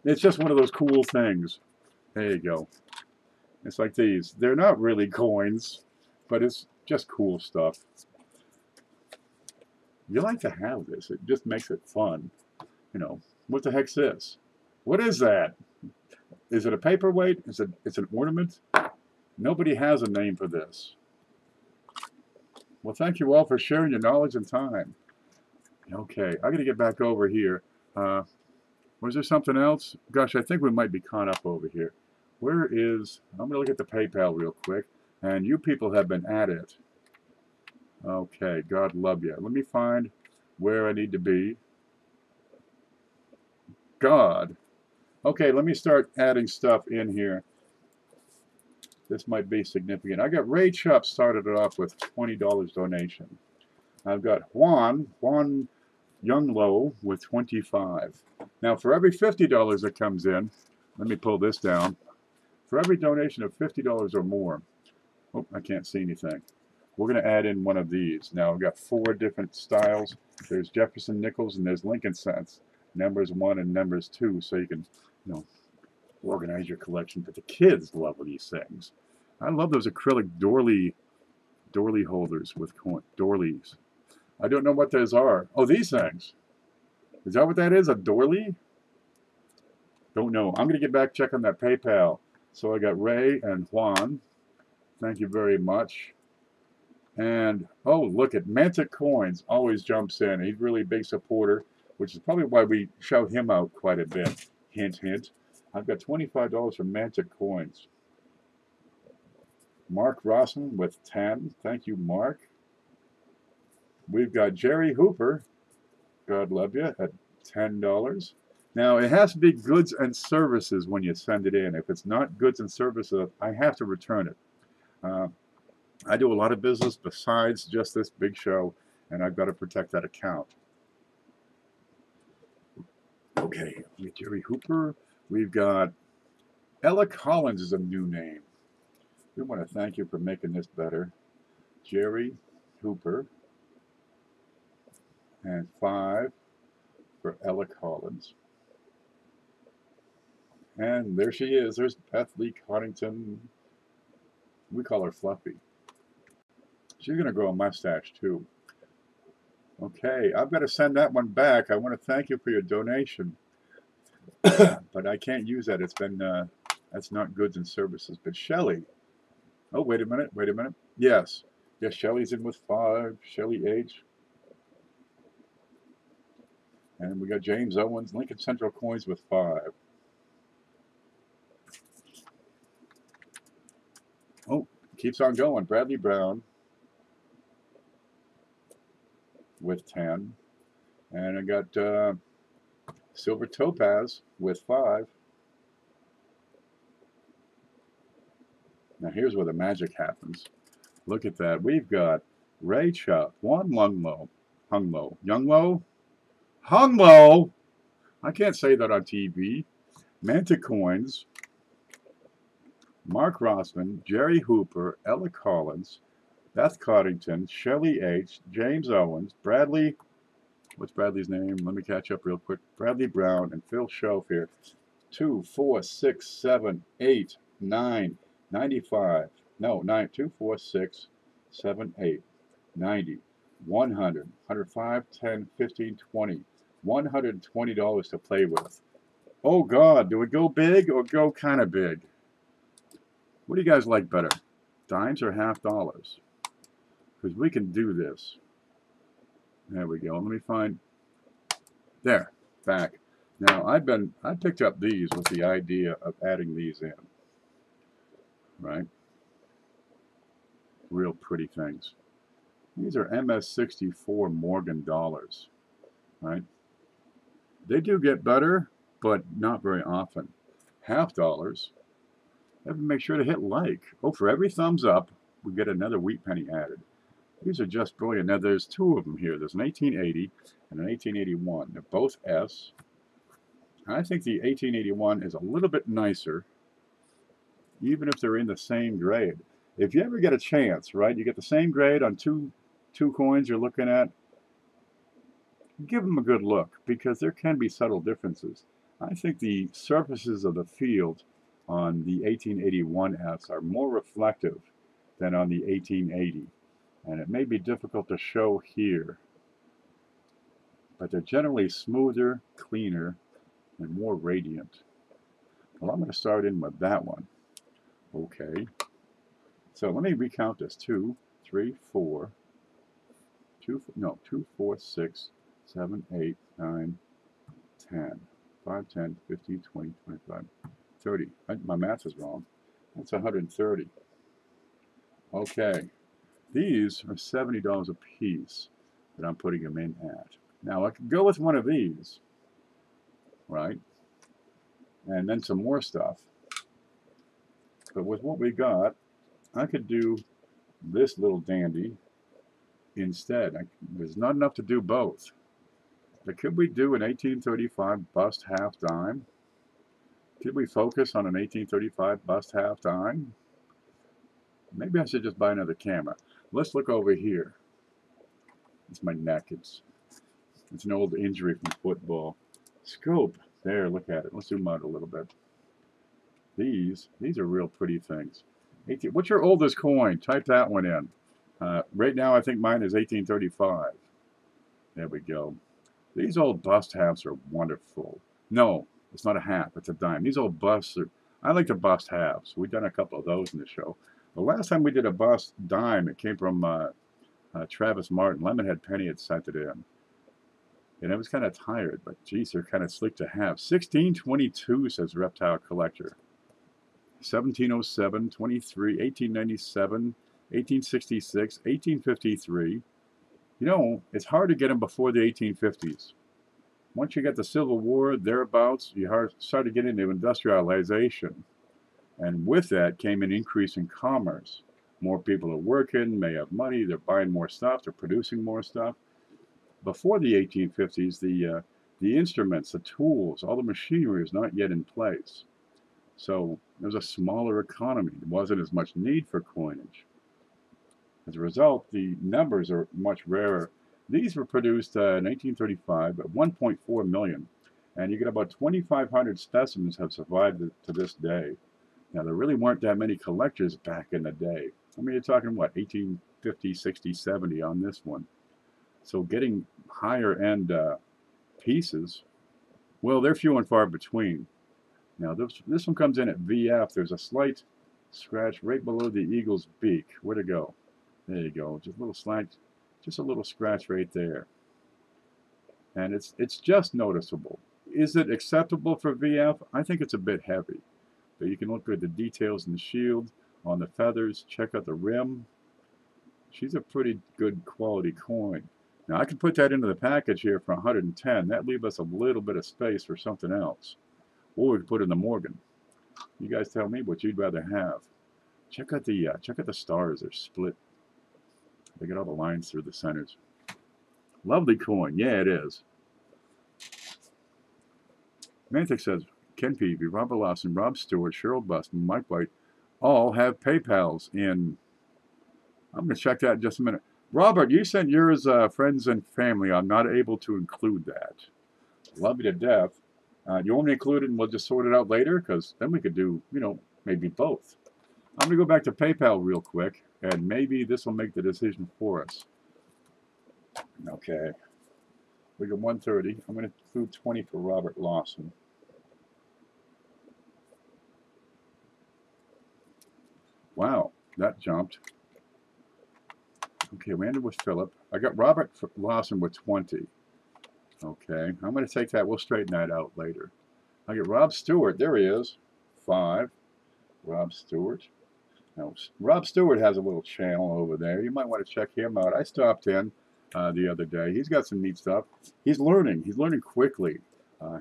It's just one of those cool things. There you go. It's like these. They're not really coins, but it's just cool stuff. You like to have this. It just makes it fun. What the heck's this? What is that? Is it a paperweight? It's an ornament? Nobody has a name for this. Well, thank you all for sharing your knowledge and time. Okay, I got to get back over here. Was there something else? Gosh, I think we might be caught up over here. Where is... I'm going to look at the PayPal real quick. And you people have been at it. Okay, God love you. Let me find where I need to be. God. Okay, let me start adding stuff in here. This might be significant. I got Ray Chupp started it off with $20 donation. I've got Juan Younglow with $25. Now, for every $50 that comes in, let me pull this down. For every donation of $50 or more, oh, I can't see anything. We're going to add in one of these. Now, I've got 4 different styles. There's Jefferson Nickels and there's Lincoln Cents. Numbers 1 and numbers 2, so you can, organize your collection. But the kids love these things. I love those acrylic doily holders with doilies. I don't know what those are. Oh, these things. Is that what that is? A doily? Don't know. I'm going to get back, check on that PayPal. So I got Ray and Juan. Thank you very much. And, oh, look at Manta Coins always jumps in. He's really a big supporter, which is probably why we shout him out quite a bit. Hint, hint. I've got $25 from Manta Coins. Mark Rossen with 10. Thank you, Mark. We've got Jerry Hooper, God love you, at $10. Now, it has to be goods and services when you send it in. If it's not goods and services, I have to return it. I do a lot of business besides just this big show, and I've got to protect that account. Okay, we got Jerry Hooper. We've got Ella Collins is a new name. We want to thank you for making this better. Jerry Hooper. And 5 for Ella Collins. And there she is. There's Beth Lee Coddington. We call her Fluffy. She's going to grow a mustache too. Okay, I've got to send that one back. I want to thank you for your donation. But I can't use that. It's been, that's not goods and services. But Shelley. Oh, wait a minute. Wait a minute. Yes. Yes, Shelley's in with 5. Shelley H. And we got James Owens, Lincoln Central Coins with 5. Oh, keeps on going. Bradley Brown with 10. And I got Silver Topaz with 5. Now here's where the magic happens. Look at that. We've got Ray Chuck, Juan Younglo. I can't say that on TV. Manta Coins, Mark Rossman, Jerry Hooper, Ella Collins, Beth Coddington, Shelley H., James Owens, Bradley, what's Bradley's name? Let me catch up real quick. Bradley Brown and Phil Schoaf here. 2, 4, 6, 7, 8, 9, 95. No, 9, 2, 4, 6, 7, 8, 90, 100, 105, 10, 15, 20. $120 to play with. Oh God, do we go big or go kind of big? What do you guys like better? Dimes or half dollars? Because we can do this. There we go. Let me find. There, back. Now I picked up these with the idea of adding these in. Right? Real pretty things. These are MS64 Morgan dollars. Right? They do get better, but not very often. Half dollars. Make sure to hit like. Oh, for every thumbs up, we get another wheat penny added. These are just brilliant. Now, there's 2 of them here. There's an 1880 and an 1881. They're both S. I think the 1881 is a little bit nicer, even if they're in the same grade. If you ever get a chance, right, you get the same grade on two coins you're looking at, give them a good look, because there can be subtle differences. I think the surfaces of the field on the 1881S are more reflective than on the 1880. And it may be difficult to show here, but they're generally smoother, cleaner, and more radiant. Well, I'm going to start in with that one. Okay. So let me recount this. 2, 3, 4, 2, 4, 6, 7, 8, 9, 10, 5, 10, 15, 20, 25, 30. My math is wrong. That's 130. Okay. These are $70 a piece that I'm putting them in at. Now I could go with one of these, right? And then some more stuff. But with what we got, I could do this little dandy instead. There's not enough to do both. But could we do an 1835 bust half dime? Could we focus on an 1835 bust half dime? Maybe I should just buy another camera. Let's look over here. It's my neck. It's an old injury from football. Scope. There, look at it. Let's zoom out a little bit. These are real pretty things. What's your oldest coin? Type that one in. Right now, I think mine is 1835. There we go. These old bust halves are wonderful. No, it's not a half. It's a dime. These old busts are... I like to bust halves. We've done a couple of those in the show. The last time we did a bust dime, it came from Travis Martin. Lemonhead Penny had sent it in. And I was kind of tired, but geez, they're kind of slick to have. 1622, says Reptile Collector. 1707, 23, 1897, 1866, 1853. You know, it's hard to get them before the 1850s. Once you get the Civil War, thereabouts, you started getting into industrialization. And with that came an increase in commerce. More people are working, may have money, they're buying more stuff, they're producing more stuff. Before the 1850s, The instruments, the tools, all the machinery is not yet in place. So there's a smaller economy. There wasn't as much need for coinage. As a result, the numbers are much rarer. These were produced in 1835 at 1.4 million, and you get about 2,500 specimens have survived to this day. Now, there really weren't that many collectors back in the day. I mean, you're talking, what, 1850, 60, 70 on this one. So getting higher end pieces, well, they're few and far between. Now, this one comes in at VF. There's a slight scratch right below the eagle's beak. Where'd it go? There you go. Just a little slight, just a little scratch right there. And it's just noticeable. Is it acceptable for VF? I think it's a bit heavy. But you can look at the details in the shield, on the feathers, check out the rim. She's a pretty good quality coin. Now I can put that into the package here for 110. That leaves us a little bit of space for something else. Or we could put in the Morgan. You guys tell me what you'd rather have. Check out the stars. They're split. They got all the lines through the centers. Lovely coin. Yeah, it is. Mantic says, Ken Peavy, Robert Lawson, Rob Stewart, Cheryl Bust, and Mike White all have PayPals in. I'm going to check that in just a minute. Robert, you sent yours, friends and family. I'm not able to include that. Love you to death. You want me to include it and we'll just sort it out later? Because then we could do, maybe both. I'm going to go back to PayPal real quick, and maybe this will make the decision for us. Okay. We got 130. I'm going to include 20 for Robert Lawson. Wow, that jumped. Okay, we ended with Philip. I got Robert Lawson with 20. Okay, I'm going to take that. We'll straighten that out later. I get Rob Stewart. There he is. 5. Rob Stewart. Now, Rob Stewart has a little channel over there. You might want to check him out. I stopped in the other day. He's got some neat stuff. He's learning. He's learning quickly.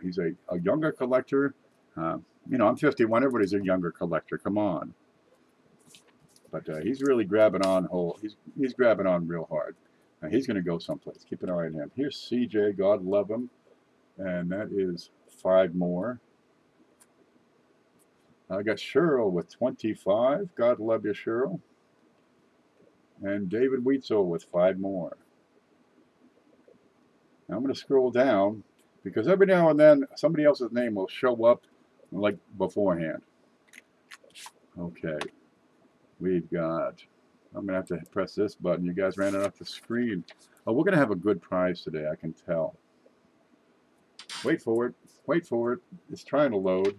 He's a younger collector. I'm 51. Everybody's a younger collector. Come on. But he's really grabbing on he's grabbing on real hard. He's going to go someplace. Keep an eye on him. Here's CJ. God love him. And that is 5 more. I got Cheryl with 25. God love you, Cheryl. And David Wheatzel with 5 more. Now I'm going to scroll down because every now and then somebody else's name will show up like beforehand. Okay. We've got, I'm going to have to press this button. You guys ran it off the screen. Oh, we're going to have a good prize today, I can tell. Wait for it. Wait for it. It's trying to load.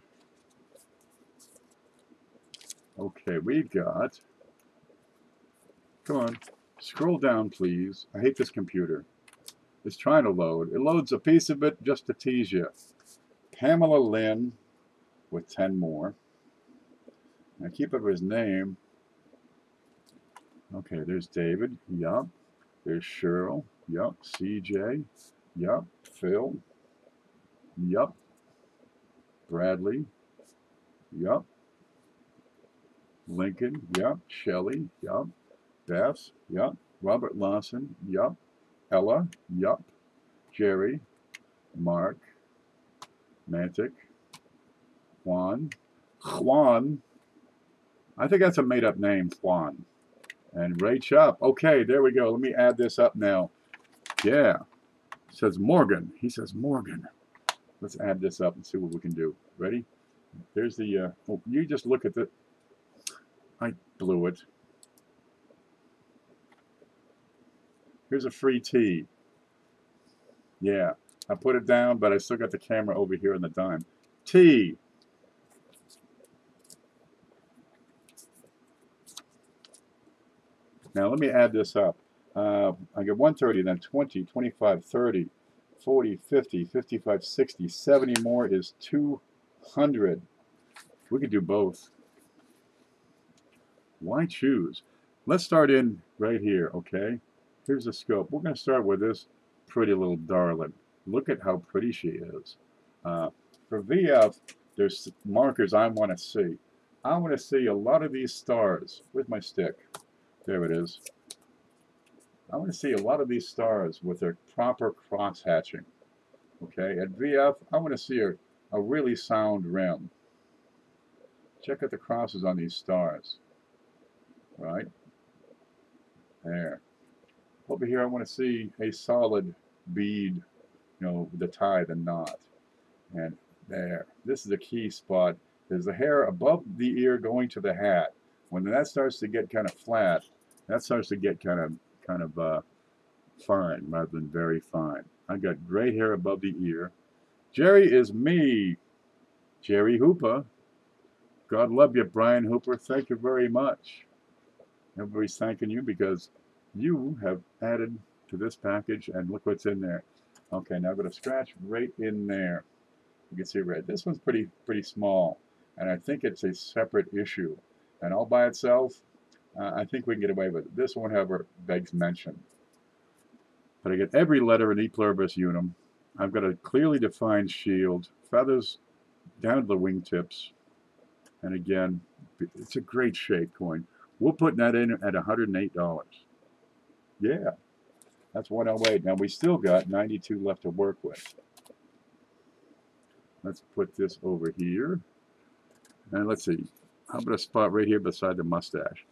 Okay, we've got, come on, scroll down, please. I hate this computer. It's trying to load. It loads a piece of it just to tease you. Pamela Lynn with 10 more. Now keep up his name. Okay, there's David. Yup. There's Cheryl. Yup. CJ. Yup. Phil. Yup. Bradley. Yup. Lincoln. Yup. Shelley. Yup. Beth. Yup. Robert Lawson. Yup. Ella. Yup. Jerry. Mark. Mantic. Juan. I think that's a made-up name, Juan. And Ray Chop. Okay, there we go. Let me add this up now. Yeah. It says Morgan. He says Morgan. Let's add this up and see what we can do. Ready? There's the, oh, you just look at the, I blew it. Here's a free T. Yeah. I put it down, but I still got the camera over here on the dime. T. Now let me add this up. I get 130, then 20, 25, 30, 40, 50, 55, 60, 70 more is 200. We could do both. Why choose? Let's start in right here, okay? Here's the scope. We're going to start with this pretty little darling. Look at how pretty she is. For VF, there's markers I want to see. I want to see a lot of these stars. Where's my stick? There it is. I want to see a lot of these stars with their proper cross hatching. Okay, at VF, I want to see a really sound rim. Check out the crosses on these stars. Right? There. Over here, I want to see a solid bead, the tie, the knot. And there. This is a key spot. There's the hair above the ear going to the hat. When that starts to get kind of flat, that starts to get kind of fine rather than very fine. I got gray hair above the ear. Jerry is me. Jerry Hooper. God love you, Brian Hooper. Thank you very much. Everybody's thanking you because you have added to this package, and look what's in there. Okay, now I'm going to scratch right in there. You can see right. This one's pretty small, and I think it's a separate issue. And all by itself, I think we can get away with it. This one, however, begs mention. But I get every letter in E pluribus unum. I've got a clearly defined shield, feathers down to the wingtips, and again, it's a great shape coin. We're putting that in at $108. Yeah, that's 108. Now we still got 92 left to work with. Let's put this over here. And let's see. How about a spot right here beside the mustache?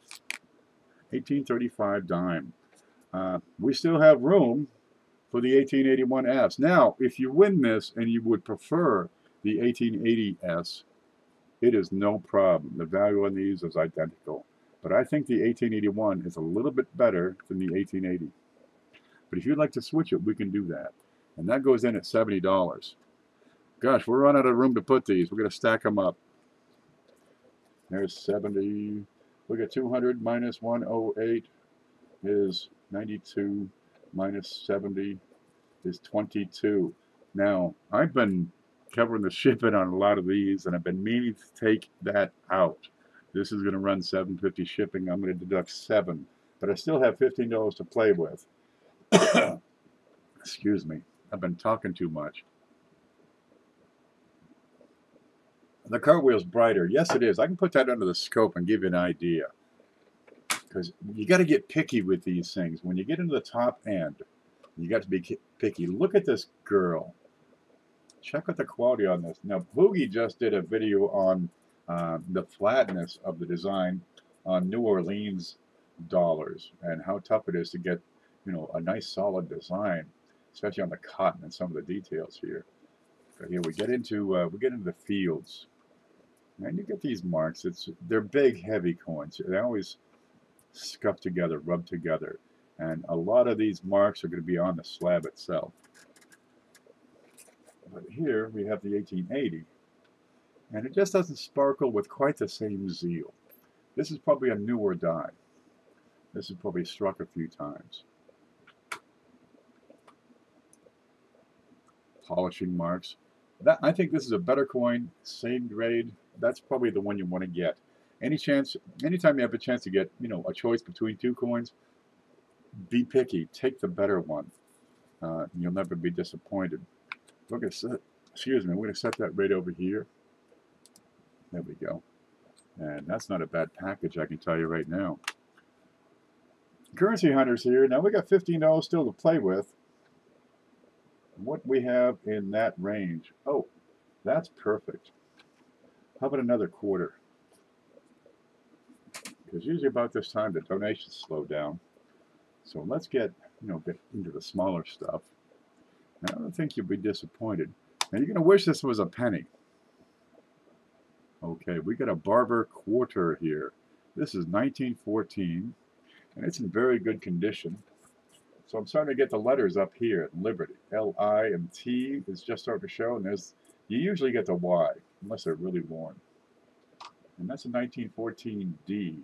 1835 dime. We still have room for the 1881S. Now, if you win this and you would prefer the 1880S, it is no problem. The value on these is identical. But I think the 1881 is a little bit better than the 1880. But if you'd like to switch it, we can do that. And that goes in at $70. Gosh, we're running out of room to put these. We're going to stack them up. There's 70. We got 200 minus 108 is 92 minus 70 is 22. Now, I've been covering the shipping on a lot of these, and I've been meaning to take that out. This is going to run $7.50 shipping. I'm going to deduct $7, but I still have $15 to play with. Excuse me. I've been talking too much. The cartwheel's brighter. Yes, it is. I can put that under the scope and give you an idea. Because you got to get picky with these things. When you get into the top end, you got to be picky. Look at this girl. Check out the quality on this. Now, Boogie just did a video on the flatness of the design on New Orleans dollars and how tough it is to get, a nice solid design, especially on the cotton and some of the details here. But here we get into the fields. And you get these marks. They're big, heavy coins. They always scuff together, rub together. And a lot of these marks are going to be on the slab itself. But here we have the 1880. And it just doesn't sparkle with quite the same zeal. This is probably a newer die. This is probably struck a few times. Polishing marks. I think this is a better coin, same grade. That's probably the one you want to get. Anytime you have a chance to get, a choice between two coins, be picky. Take the better one. You'll never be disappointed. We're going to set that right over here. There we go. And that's not a bad package, I can tell you right now. Currency Hunters here. Now we got $15 still to play with. What we have in that range. Oh, that's perfect. How about another quarter? Because usually about this time the donations slow down. So let's get into the smaller stuff. And I don't think you'll be disappointed. And you're going to wish this was a penny. Okay, we got a Barber quarter here. This is 1914, and it's in very good condition. So I'm starting to get the letters up here, Liberty. L-I and T is just starting to show, and you usually get the Y, unless they're really worn. And that's a 1914 D.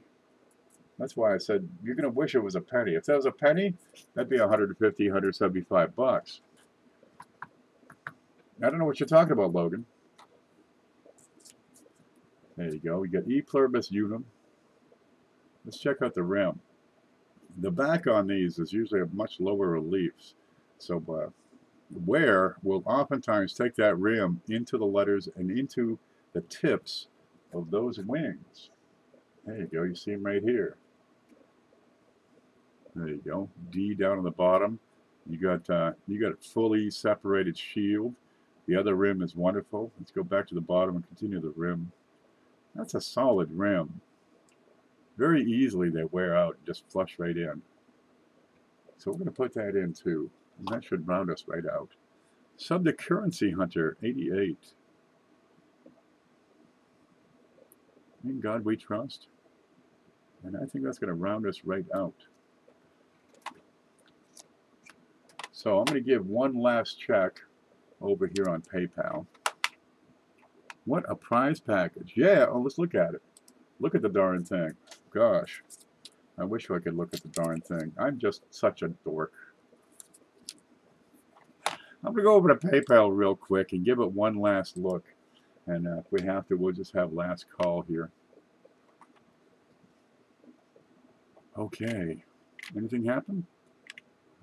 That's why I said, you're going to wish it was a penny. If that was a penny, that'd be 150, 175 bucks. I don't know what you're talking about, Logan. There you go. We got E pluribus unum. Let's check out the rim. The back on these is usually a much lower relief. So wear will oftentimes take that rim into the letters and into the tips of those wings. There you go. You see them right here. There you go. D down on the bottom. You got a fully separated shield. The other rim is wonderful. Let's go back to the bottom and continue the rim. That's a solid rim. Very easily they wear out and just flush right in. So we're going to put that in too. And that should round us right out. Subject Currency Hunter, 88. In God we trust. And I think that's going to round us right out. So I'm going to give one last check over here on PayPal. What a prize package. Yeah, oh, let's look at it. Look at the darn thing. Gosh, I wish I could look at the darn thing. I'm just such a dork. I'm going to go over to PayPal real quick and give it one last look. And if we have to, we'll just have last call here. Okay. Anything happen?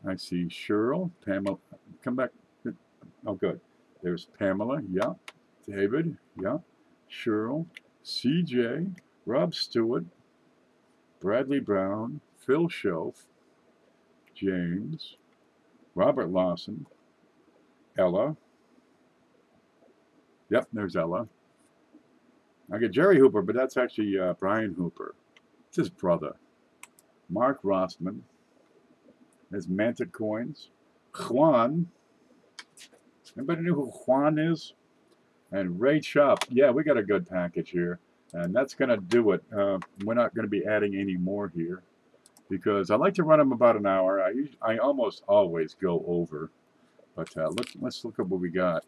I see Cheryl, Pamela. Come back. Oh, good. There's Pamela. Yeah. David. Yeah. Cheryl. CJ. Rob Stewart. Bradley Brown. Phil Schoaf. James. Robert Lawson. Ella. Yep, there's Ella. I get Jerry Hooper, but that's actually Brian Hooper. It's his brother. Mark Rossman. There's Mantic Coins. Juan. Anybody know who Juan is? And Ray Chop. Yeah, we got a good package here. And that's going to do it. We're not going to be adding any more here because I like to run them about an hour. I almost always go over. But let's look at what we got.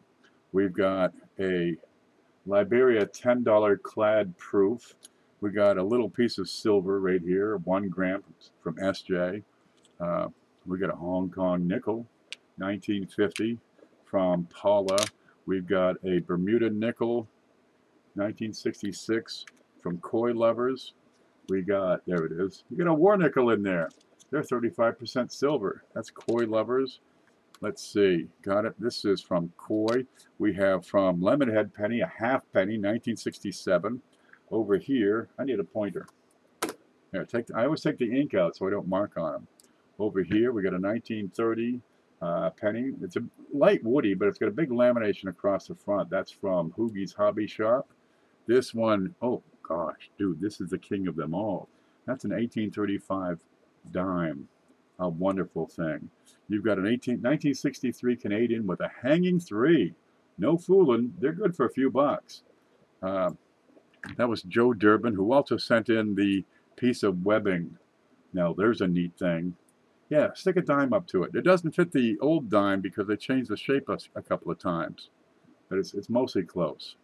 We've got a Liberia $10 clad proof. We got a little piece of silver right here, 1 gram from SJ. We got a Hong Kong nickel, 1950 from Paula. We've got a Bermuda nickel, 1966 from Koi Lovers. We got, there it is. You got a war nickel in there. They're 35% silver. That's Koi Lovers. Let's see. Got it. This is from Koi. We have from Lemonhead Penny, a half penny, 1967. Over here, I need a pointer. Here, I always take the ink out so I don't mark on them. Over here, we got a 1930 penny. It's a light woody, but it's got a big lamination across the front. That's from Hoogie's Hobby Shop. This one, oh gosh, dude, this is the king of them all. That's an 1835 dime. A wonderful thing. You've got an 1963 Canadian with a hanging 3. No fooling. They're good for a few bucks. That was Joe Durbin, who also sent in the piece of webbing. Now, there's a neat thing. Yeah, stick a dime up to it. It doesn't fit the old dime because they changed the shape a couple of times. But it's mostly close.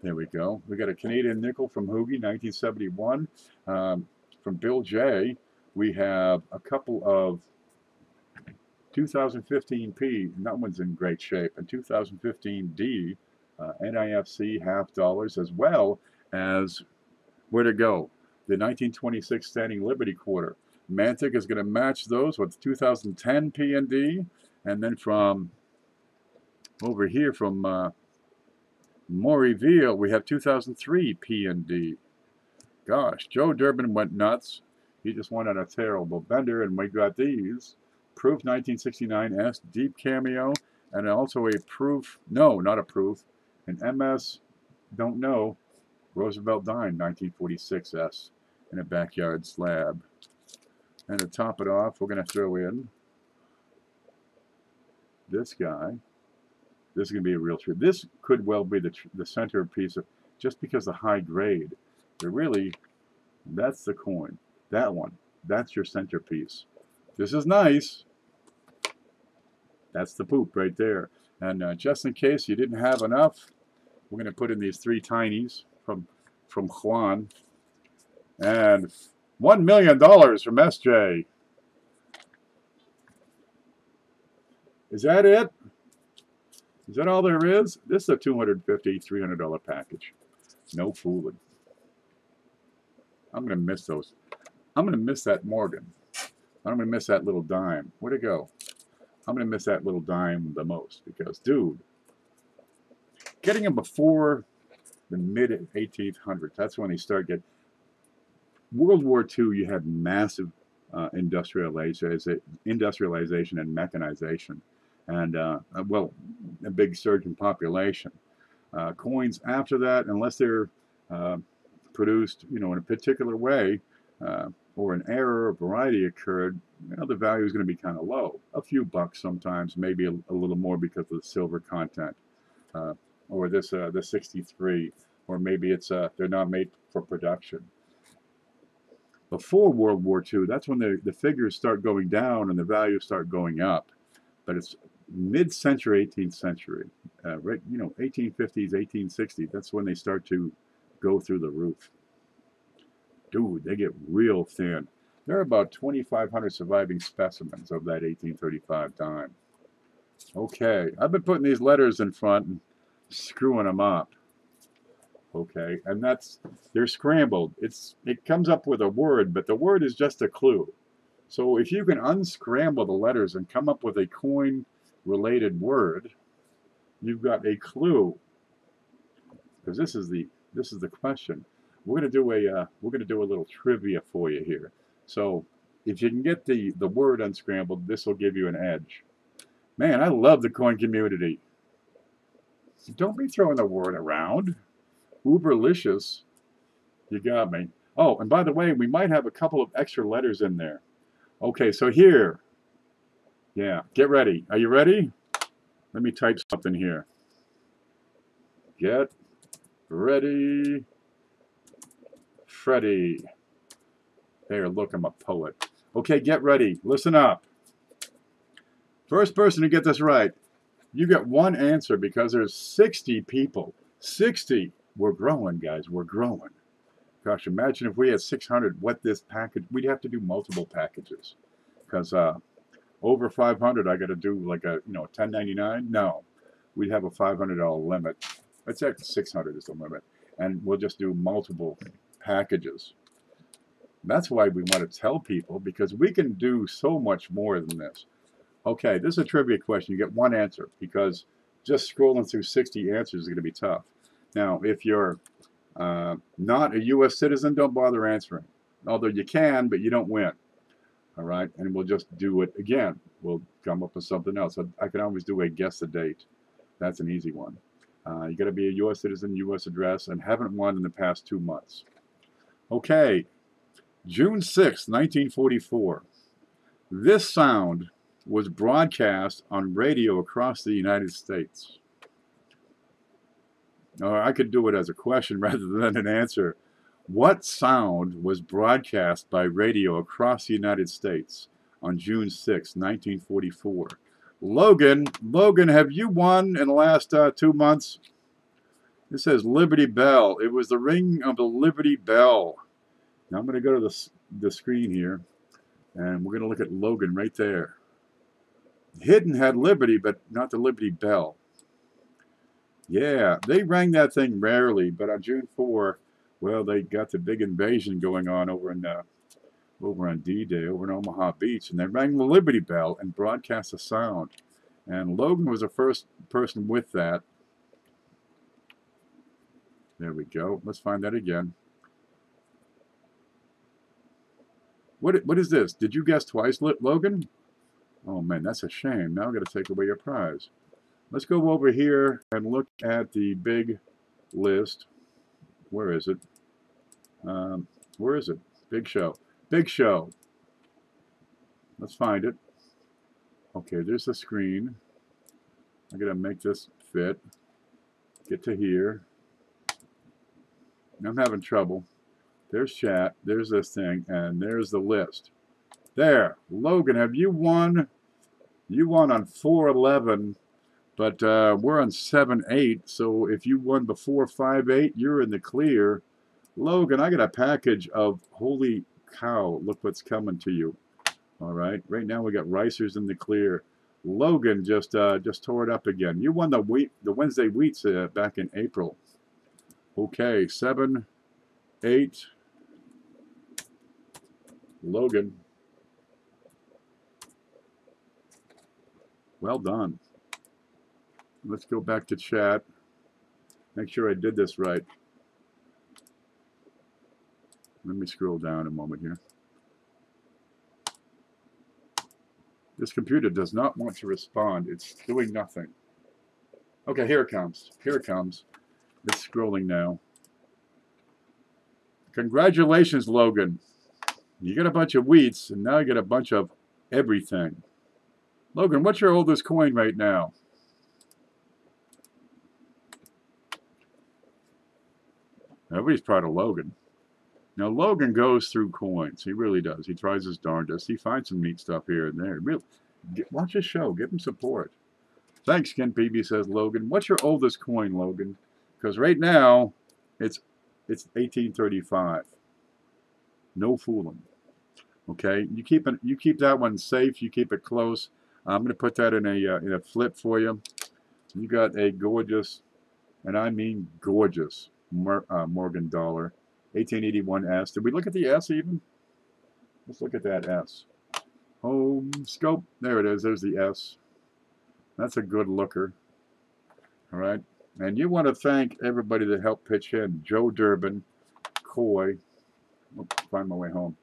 There we go. We got a Canadian nickel from Hoogie, 1971. From Bill J, we have a couple of 2015P, and that one's in great shape, and 2015D, NIFC $half, as well as, where to go, the 1926 Standing Liberty Quarter. Mantic is going to match those with 2010 P and D, and then from over here from Mauryville, we have 2003 P and D. Gosh, Joe Durbin went nuts. He just wanted a terrible bender, and we got these. Proof 1969S, deep cameo, and also a proof, no, not a proof, an MS, don't know, Roosevelt Dime 1946S in a backyard slab. And to top it off, we're going to throw in this guy. This is going to be a real treat. This could well be the centerpiece of, just because of high grade. But really, that's the coin. That one, that's your centerpiece. This is nice. That's the poop right there. And just in case you didn't have enough, we're going to put in these 3 tinies from Juan. And $1 million from SJ. Is that it? Is that all there is? This is a $250, $300 package. No fooling. I'm going to miss those. I'm going to miss that Morgan. I'm going to miss that little dime. Where'd it go? I'm going to miss that little dime the most because, dude, getting them before the mid-1800s, that's when they start getting... World War II, you had massive industrialization and mechanization, and well, a big surge in population. Coins after that, unless they're produced, in a particular way, or an error or variety occurred, the value is going to be kind of low. A few bucks sometimes, maybe a little more because of the silver content, or the 63, or maybe it's they're not made for production. Before World War II, that's when the figures start going down and the values start going up. But it's mid-century, 18th century, right? 1850s, 1860s. That's when they start to go through the roof. Dude, they get real thin. There are about 2,500 surviving specimens of that 1835 dime. Okay, I've been putting these letters in front and screwing them up. Okay, and they're scrambled. It comes up with a word, but the word is just a clue. So if you can unscramble the letters and come up with a coin-related word, you've got a clue. Because this is the question. We're gonna do a little trivia for you here. So if you can get the word unscrambled, this will give you an edge. Man, I love the coin community. Don't be throwing the word around. Uberlicious. You got me. Oh, and by the way, we might have a couple of extra letters in there. Okay, so here. Yeah, get ready. Are you ready? Let me type something here. Get ready, Freddy. There, look, I'm a poet. Okay, get ready. Listen up. First person to get this right, you get one answer because there's 60 people. 60. We're growing, guys. We're growing. Gosh, imagine if we had 600, what this package, we'd have to do multiple packages. Because over 500, I got to do like a, 1099? No, we'd have a $500 limit. Let's say 600 is the limit. And we'll just do multiple packages. That's why we want to tell people, because we can do so much more than this. Okay, this is a trivia question. You get one answer, because just scrolling through 60 answers is going to be tough. Now, if you're not a U.S. citizen, don't bother answering. Although you can, but you don't win. All right, and we'll just do it again. We'll come up with something else. I can always do a guess the date. That's an easy one. You got to be a U.S. citizen, U.S. address, and haven't won in the past 2 months. Okay, June 6, 1944. This sound was broadcast on radio across the United States. Or I could do it as a question rather than an answer. What sound was broadcast by radio across the United States on June 6, 1944? Logan, have you won in the last 2 months? It says Liberty Bell. It was the ring of the Liberty Bell. Now I'm going to go to the screen here, and we're going to look at Logan right there. Hidden had Liberty, but not the Liberty Bell. Yeah, they rang that thing rarely, but on June 4, well, they got the big invasion going on over on D-Day, over in Omaha Beach, and they rang the Liberty Bell and broadcast a sound. And Logan was the first person with that. There we go. Let's find that again. What is this? Did you guess twice, Logan? Oh, man, that's a shame. Now I've got to take away your prize. Let's go over here and look at the big list. Where is it? Where is it? Big Show. Big Show. Let's find it. Okay, there's the screen. I'm going to make this fit. Get to here. I'm having trouble. There's chat. There's this thing. And there's the list. There. Logan, have you won? You won on 4/11. But we're on 7/8, so if you won before 5/8, you're in the clear. Logan, I got a package of, holy cow, look what's coming to you. All right, right now we got Ricers in the clear. Logan just tore it up again. You won the Wednesday wheats back in April. Okay, 7/8. Logan. Well done. Let's go back to chat. Make sure I did this right. Let me scroll down a moment here. This computer does not want to respond. It's doing nothing. Okay, here it comes. Here it comes. It's scrolling now. Congratulations, Logan. You get a bunch of wheats, and now you get a bunch of everything. Logan, what's your oldest coin right now? Everybody's proud of Logan. Now, Logan goes through coins. He really does. He tries his darndest. He finds some neat stuff here and there. Really, watch his show. Give him support. Thanks, Ken Peavy, says Logan. What's your oldest coin, Logan? Because right now, it's 1835. No fooling. Okay, you keep that one safe. You keep it close. I'm going to put that in a flip for you. You got a gorgeous, and I mean gorgeous, Morgan dollar, 1881 S. Did we look at the S even? Let's look at that S. Home scope. There it is. There's the S. That's a good looker. All right. And you want to thank everybody that helped pitch in. Joe Durbin, Coy. Find my way home.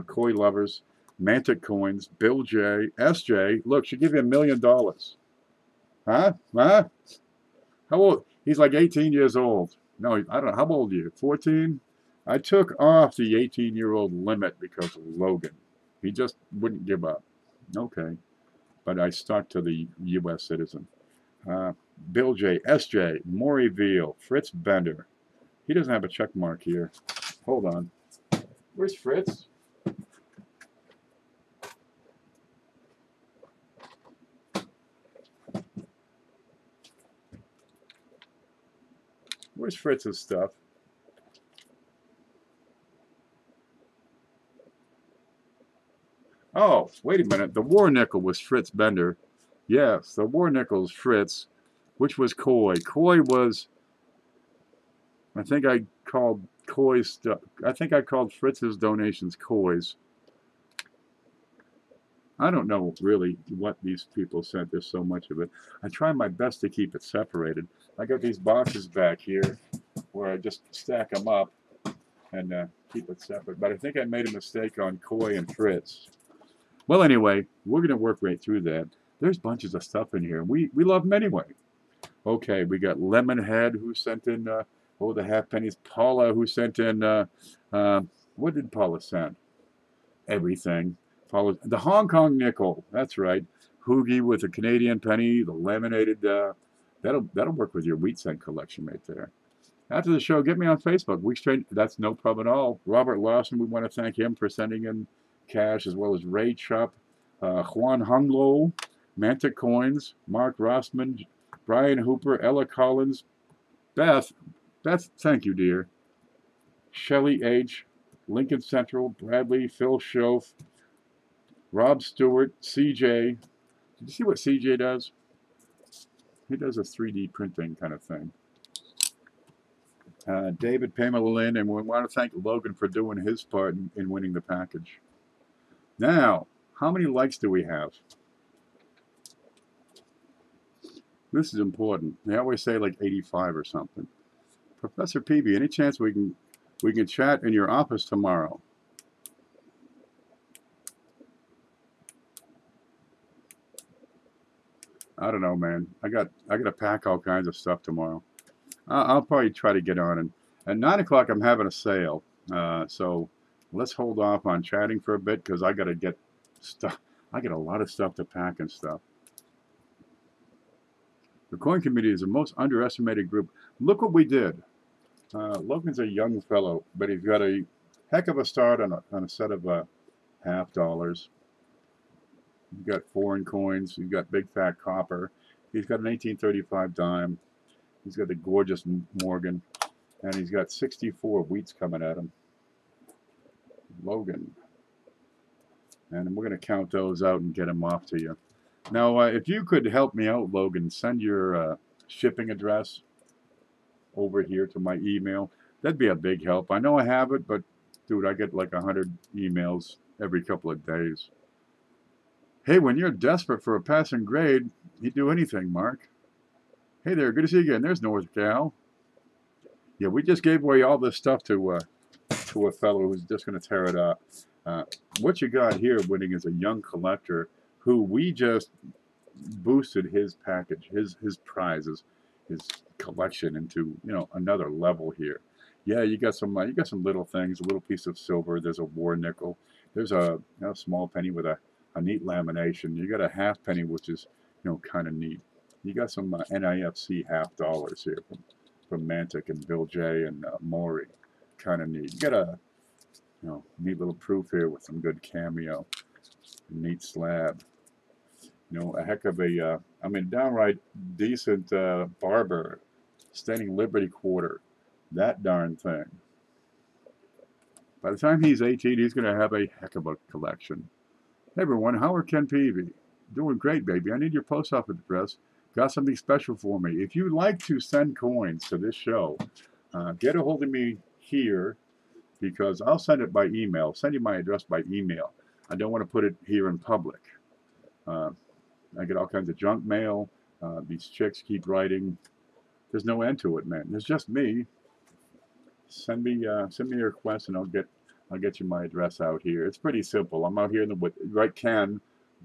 Coy Lovers, Mantic Coins, Bill J, SJ. Look, she'll give you $1 million. Huh? Huh? How old? He's like 18 years old. No, I don't know. How old are you? 14? I took off the 18-year-old limit because of Logan. He just wouldn't give up. Okay. But I stuck to the U.S. citizen. Bill J, SJ, Maury Veal, Fritz Bender. He doesn't have a check mark here. Hold on. Where's Fritz? Where's Fritz's stuff? Oh, wait a minute. The war nickel was Fritz Bender. Yes, the war nickel's Fritz, which was Coy. Coy was, I think I called Coy's stuff. I think I called Fritz's donations Coy's. I don't know really what these people sent. There's so much of it. I try my best to keep it separated. I got these boxes back here where I just stack them up and keep it separate. But I think I made a mistake on Coy and Fritz. Well, anyway, we're going to work right through that. There's bunches of stuff in here. We love them anyway. Okay, we got Lemonhead who sent in, the half pennies. Paula who sent in, what did Paula send? Everything. Paula, the Hong Kong nickel, that's right. Hoogie with the Canadian penny, the laminated, that'll work with your wheat cent collection right there. After the show, get me on Facebook. Weeks Trade, that's no problem at all. Robert Lawson, we want to thank him for sending in cash, as well as Ray Chupp, Juan Hunglo, Mantic Coins, Mark Rossman, Brian Hooper, Ella Collins, Beth, thank you, dear. Shelley H., Lincoln Central, Bradley, Phil Schoaf, Rob Stewart, CJ. Did you see what CJ does? He does a 3D printing kind of thing. David, Pamela Lynn, and we want to thank Logan for doing his part in winning the package. Now, how many likes do we have? This is important. They always say like 85 or something. Professor Peavy, any chance we can chat in your office tomorrow? I don't know, man. I got to pack all kinds of stuff tomorrow. I'll probably try to get on. And at 9 o'clock, I'm having a sale. So let's hold off on chatting for a bit because I got to get stuff. I got a lot of stuff to pack and stuff. The coin community is the most underestimated group. Look what we did. Logan's a young fellow, but he's got a heck of a start on a set of $50. You've got foreign coins. You've got big fat copper. He's got an 1835 dime. He's got the gorgeous Morgan. And he's got 64 wheats coming at him. Logan. And we're going to count those out and get them off to you. Now, if you could help me out, Logan, send your shipping address over here to my email. That'd be a big help. I know I have it, but, dude, I get like 100 emails every couple of days. Hey, when you're desperate for a passing grade, you do anything, Mark. Hey there, good to see you again. There's North Cal. Yeah, we just gave away all this stuff to a fellow who's just going to tear it up. What you got here winning is a young collector who we just boosted his package, his prizes, his collection into, you know, another level here. Yeah, you got some little things, a little piece of silver. There's a war nickel. There's a, you know, small penny with a neat lamination. You got a half penny, which is, you know, kind of neat. You got some NIFC half dollars here from Mantic and Bill J and Maury, kind of neat. You got a, you know, neat little proof here with some good cameo, neat slab. You know, a heck of a, I mean, downright decent barber, standing Liberty quarter, that darn thing. By the time he's 18, he's going to have a heck of a collection. Hey everyone, Howard Ken Peavy. Doing great, baby. I need your post office address. Got something special for me. If you'd like to send coins to this show, get a hold of me here, because I'll send it by email. Send you my address by email. I don't want to put it here in public. I get all kinds of junk mail. These chicks keep writing. There's no end to it, man. There's just me. Send me a request, and I'll get you my address out here. It's pretty simple. I'm out here in the woods, right?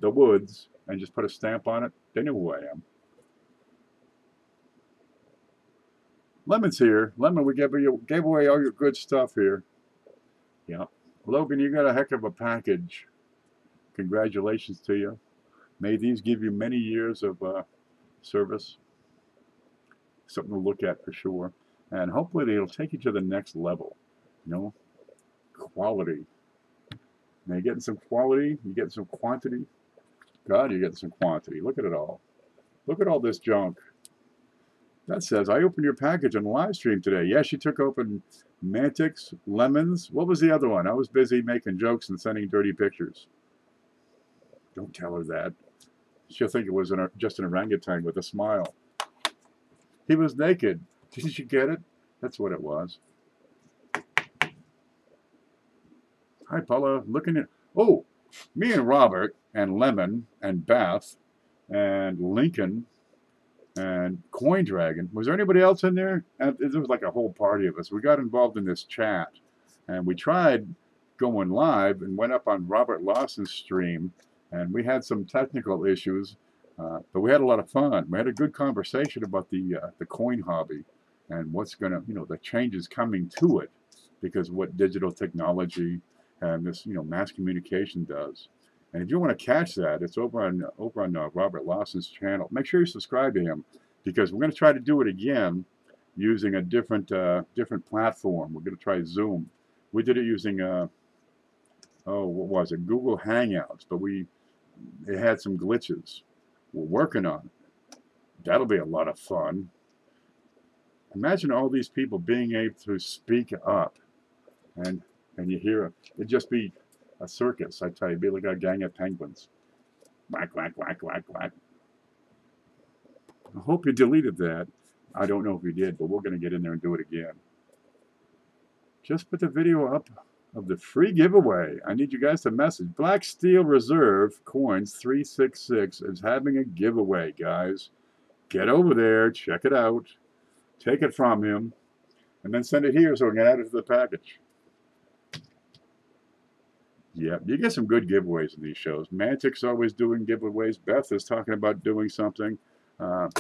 The woods, and just put a stamp on it. They know who I am. Lemon's here. Lemon, we gave away all your good stuff here. Yeah, Logan, you got a heck of a package. Congratulations to you. May these give you many years of service. Something to look at for sure. And hopefully it'll take you to the next level. You know, quality. Now you're getting some quality, you're getting some quantity. God, you're getting some quantity. Look at it all. Look at all this junk. That says, I opened your package on live stream today. Yes, you took open Mantics, Lemons. What was the other one? I was busy making jokes and sending dirty pictures. Don't tell her that. She'll think it was just an orangutan with a smile. He was naked. Didn't you get it? That's what it was. Hi, Paula. Looking at... Oh, me and Robert and Lemon and Beth and Lincoln and Coin Dragon. Was there anybody else in there? And there was like a whole party of us. We got involved in this chat, and we tried going live and went up on Robert Lawson's stream, and we had some technical issues, but we had a lot of fun. We had a good conversation about the coin hobby and what's going to, you know, the changes coming to it, because of what digital technology and this, you know, mass communication does. And if you want to catch that, it's over on Robert Lawson's channel. Make sure you subscribe to him, because we're going to try to do it again using a different platform. We're going to try Zoom. We did it using what was it? Google Hangouts, but it had some glitches. We're working on it. That'll be a lot of fun. Imagine all these people being able to speak up, and you hear it'd just be a circus, I tell you. It'd be like a gang of penguins. Whack, whack, whack, whack, whack. I hope you deleted that. I don't know if you did, but we're going to get in there and do it again. Just put the video up of the free giveaway. I need you guys to message. Black Steel Reserve Coins 366 is having a giveaway, guys. Get over there. Check it out. Take it from him. And then send it here so we can add it to the package. Yeah, you get some good giveaways in these shows. Mantic's always doing giveaways. Beth is talking about doing something.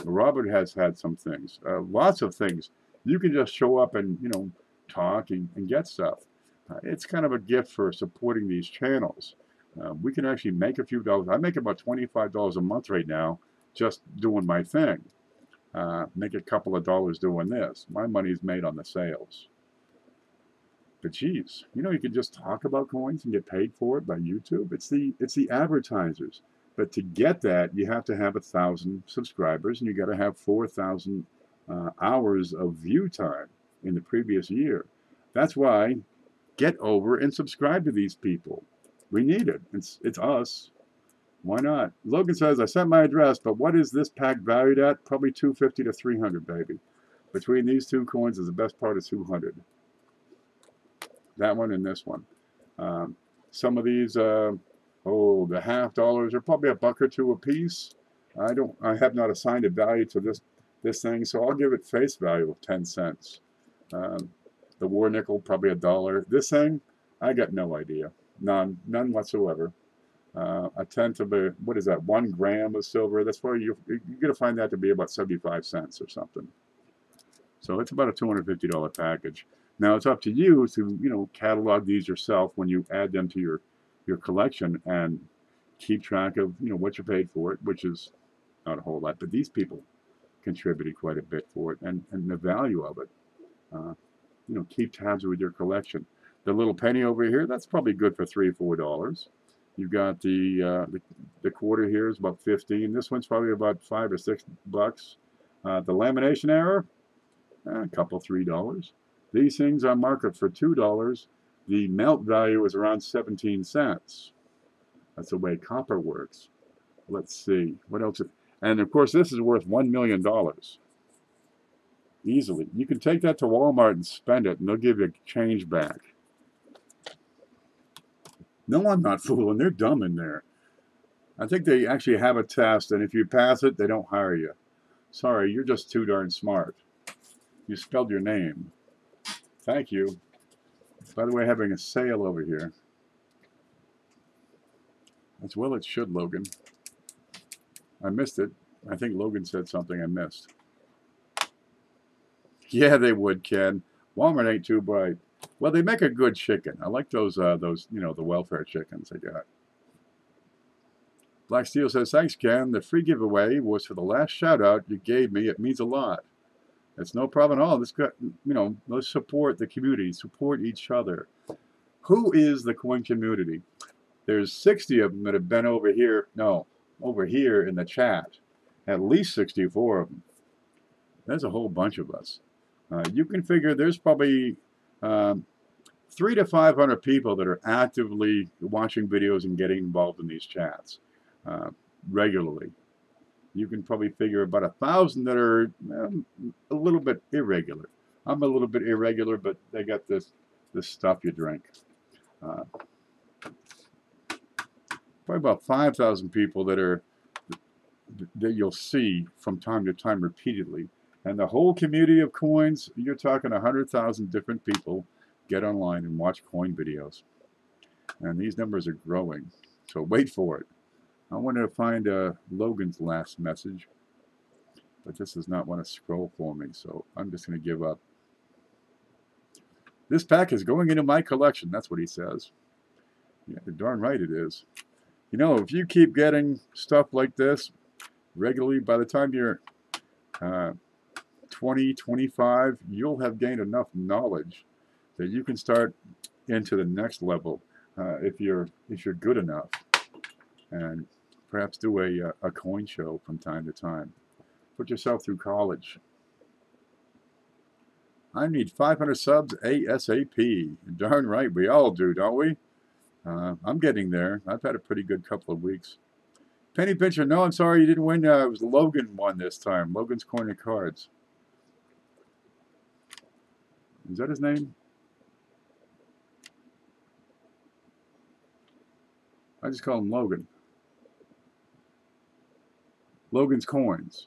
Robert has had some things. Lots of things. You can just show up and, you know, talk and get stuff. It's kind of a gift for supporting these channels. We can actually make a few dollars. I make about $25 a month right now just doing my thing. Make a couple of dollars doing this. My money's made on the sales. But geez, you know, you can just talk about coins and get paid for it by YouTube. It's the advertisers. But to get that, you have to have 1,000 subscribers, and you got to have 4,000 hours of view time in the previous year. That's why get over and subscribe to these people. We need it. It's us. Why not? Logan says, I sent my address, but what is this pack valued at? Probably $250 to $300, baby. Between these two coins is the best part of 200. That one and this one. Some of these, the half dollars are probably $1 or $2 a piece. I have not assigned a value to this thing, so I'll give it face value of 10 cents. The war nickel, probably $1. This thing, I got no idea. None whatsoever. A tenth of a, what is that, 1 gram of silver? That's why you're going to find that to be about 75 cents or something. So it's about a $250 package. Now it's up to you to, you know, catalog these yourself when you add them to your collection and keep track of, you know, what you paid for it, which is not a whole lot, but these people contributed quite a bit for it, and the value of it. You know, keep tabs with your collection. The little penny over here, that's probably good for $3 or $4. You've got the quarter here is about 15. This one's probably about $5 or $6. The lamination error, a couple, $3. These things are market for $2. The melt value is around 17 cents. That's the way copper works. Let's see what else. And of course, this is worth $1 million. Easily. You can take that to Walmart and spend it, and they'll give you change back. No, I'm not fooling. They're dumb in there. I think they actually have a test, and if you pass it, they don't hire you. Sorry, you're just too darn smart. You spelled your name. Thank you. By the way, having a sale over here. As well it should, Logan. I missed it. I think Logan said something I missed. Yeah, they would, Ken. Walmart ain't too bright. Well, they make a good chicken. I like those, you know, the welfare chickens they got. Black Steel says, thanks, Ken. The free giveaway was for the last shout-out you gave me. It means a lot. It's no problem at all. This got, you know, let's support the community, support each other. Who is the coin community? There's 60 of them that have been over here. No, over here in the chat. At least 64 of them. There's a whole bunch of us. You can figure there's probably 300 to 500 people that are actively watching videos and getting involved in these chats regularly. You can probably figure about 1,000 that are a little bit irregular. I'm a little bit irregular, but they got this stuff you drink. Probably about 5,000 people that you'll see from time to time repeatedly. And the whole community of coins, you're talking 100,000 different people get online and watch coin videos. And these numbers are growing. So wait for it. I wanted to find Logan's last message, but this does not want to scroll for me, so I'm just going to give up. This pack is going into my collection. That's what he says. Yeah, you're darn right it is. You know, if you keep getting stuff like this regularly, by the time you're 20, 25, you'll have gained enough knowledge that you can start into the next level if you're good enough, and perhaps do a coin show from time to time. Put yourself through college. I need 500 subs ASAP. Darn right, we all do, don't we? I'm getting there. I've had a pretty good couple of weeks. Penny Pincher, no, I'm sorry you didn't win. It was Logan won this time. Logan's Coin and Cards. Is that his name? I just call him Logan. Logan's Coins.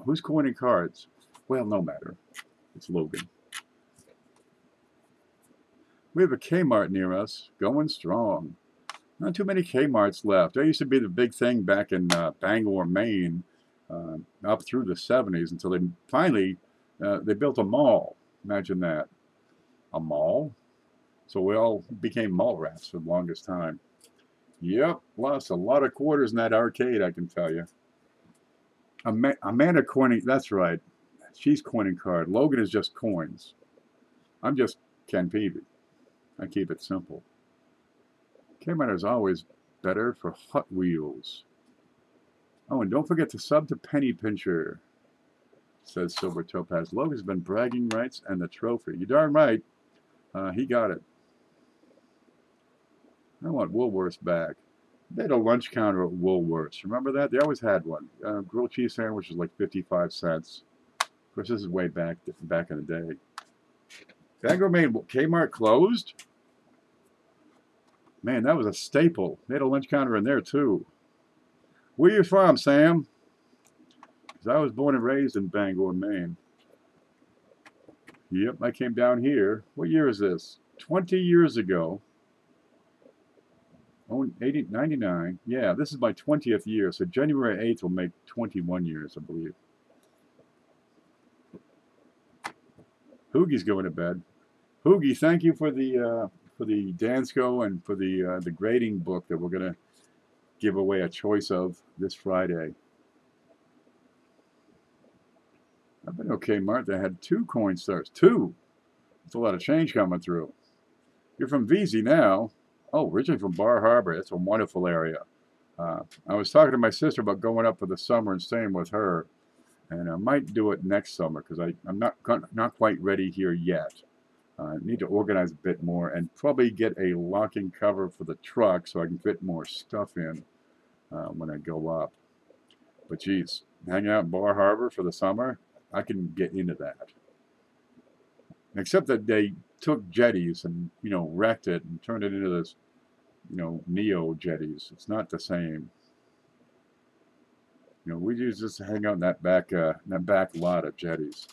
Who's Coin and Cards? Well, no matter. It's Logan. We have a Kmart near us, going strong. Not too many Kmarts left. That used to be the big thing back in Bangor, Maine, up through the 70s until they finally they built a mall. Imagine that. A mall? So we all became mall rats for the longest time. Yep, lost a lot of quarters in that arcade, I can tell you. Amanda coining, that's right. She's coining card. Logan is just coins. I'm just Ken Peavy. I keep it simple. Kmart is always better for Hot Wheels. Oh, and don't forget to sub to Penny Pincher, says Silver Topaz. Logan's been bragging rights and the trophy. You darn right. He got it. I want Woolworths back. They had a lunch counter at Woolworths. Remember that? They always had one. Grilled cheese sandwich was like 55 cents. Of course, this is way back in the day. Bangor, Maine, Kmart closed? Man, that was a staple. They had a lunch counter in there, too. Where you from, Sam? Because I was born and raised in Bangor, Maine. Yep, I came down here. What year is this? 20 years ago. Oh, 80, 99. Yeah, this is my 20th year, so January 8th will make 21 years, I believe. Hoogie's going to bed. Hoogie, thank you for the Dansco and for the grading book that we're gonna give away a choice of this Friday. I've been okay, Martha. I had 2 coin stars. 2. That's a lot of change coming through. You're from VZ now. Oh, originally from Bar Harbor. It's a wonderful area. I was talking to my sister about going up for the summer and staying with her, and I might do it next summer because I'm not quite ready here yet. I need to organize a bit more and probably get a locking cover for the truck so I can fit more stuff in when I go up. But geez, hanging out in Bar Harbor for the summer, I can get into that. Except that they took jetties and, wrecked it and turned it into this, neo jetties. It's not the same. We just hang out in that back lot of jetties.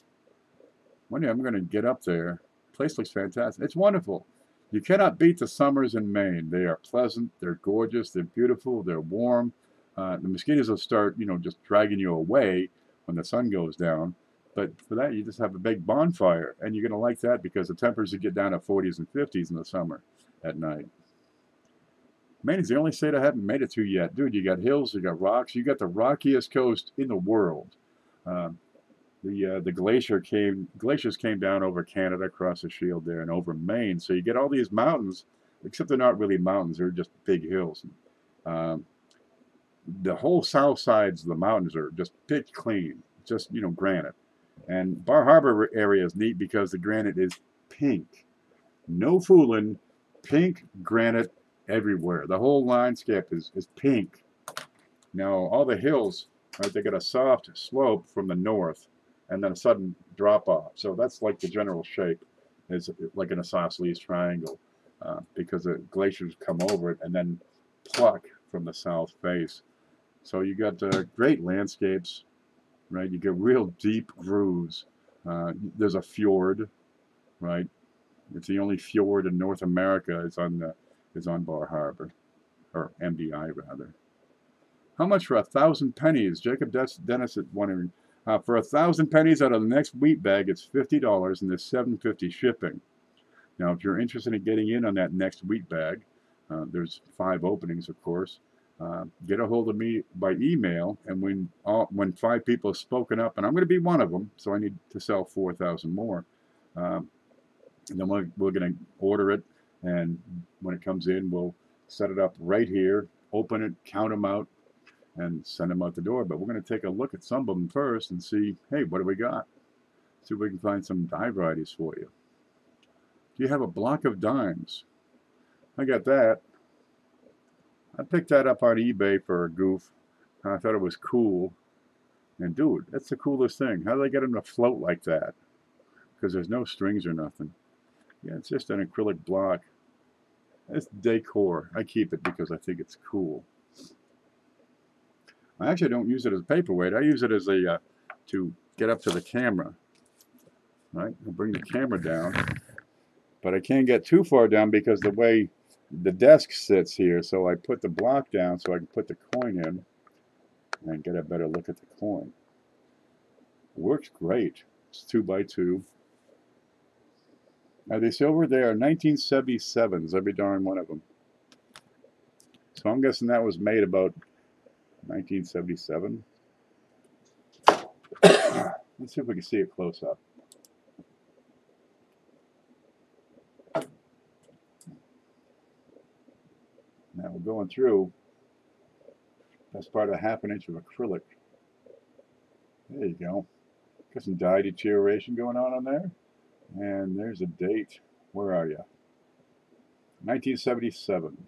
One day I'm going to get up there. The place looks fantastic. It's wonderful. You cannot beat the summers in Maine. They are pleasant. They're gorgeous. They're beautiful. They're warm. The mosquitoes will start, just dragging you away when the sun goes down. But for that, you just have a big bonfire, and you're going to like that because the temperatures get down to 40s and 50s in the summer at night. Maine is the only state I haven't made it to yet. Dude, you got hills, you got rocks, you got the rockiest coast in the world. The glaciers came down over Canada, across the Shield there, and over Maine. So you get all these mountains, except they're not really mountains, they're just big hills. The whole south sides of the mountains are just picked clean, just, granite. And Bar Harbor area is neat because the granite is pink. No fooling, pink granite everywhere. The whole landscape is pink. Now, all the hills, right, they got a soft slope from the north and then a sudden drop off. So that's like the general shape, is like an isosceles triangle because the glaciers come over it and then pluck from the south face. So you got great landscapes. Right, you get real deep grooves. There's a fjord, right? It's the only fjord in North America is on Bar Harbor, or MDI rather. How much for 1,000 pennies? Jacob Dennis is wondering. For 1,000 pennies out of the next wheat bag, it's $50, and there's $7.50 shipping. Now, if you're interested in getting in on that next wheat bag, there's 5 openings, of course. Get a hold of me by email, and when 5 people have spoken up, and I'm going to be one of them, so I need to sell 4,000 more. And then we're going to order it, and when it comes in, we'll set it up right here, open it, count them out, and send them out the door. But we're going to take a look at some of them first and see, hey, what do we got? See if we can find some die varieties for you. Do you have a block of dimes? I got that. I picked that up on eBay for a goof. I thought it was cool. And dude, that's the coolest thing. How do they get them to float like that? Because there's no strings or nothing. Yeah, it's just an acrylic block. It's decor. I keep it because I think it's cool. I actually don't use it as a paperweight. I use it as a to get up to the camera. Right? I bring the camera down. But I can't get too far down because the way the desk sits here, so I put the block down so I can put the coin in and get a better look at the coin. It works great. It's 2x2. Are they silver? They are 1977s, every darn one of them. So I'm guessing that was made about 1977. Let's see if we can see it close up. Now we're going through. That's part of 1/2 inch of acrylic. There you go. Got some dye deterioration going on there. And there's a date. Where are you? 1977.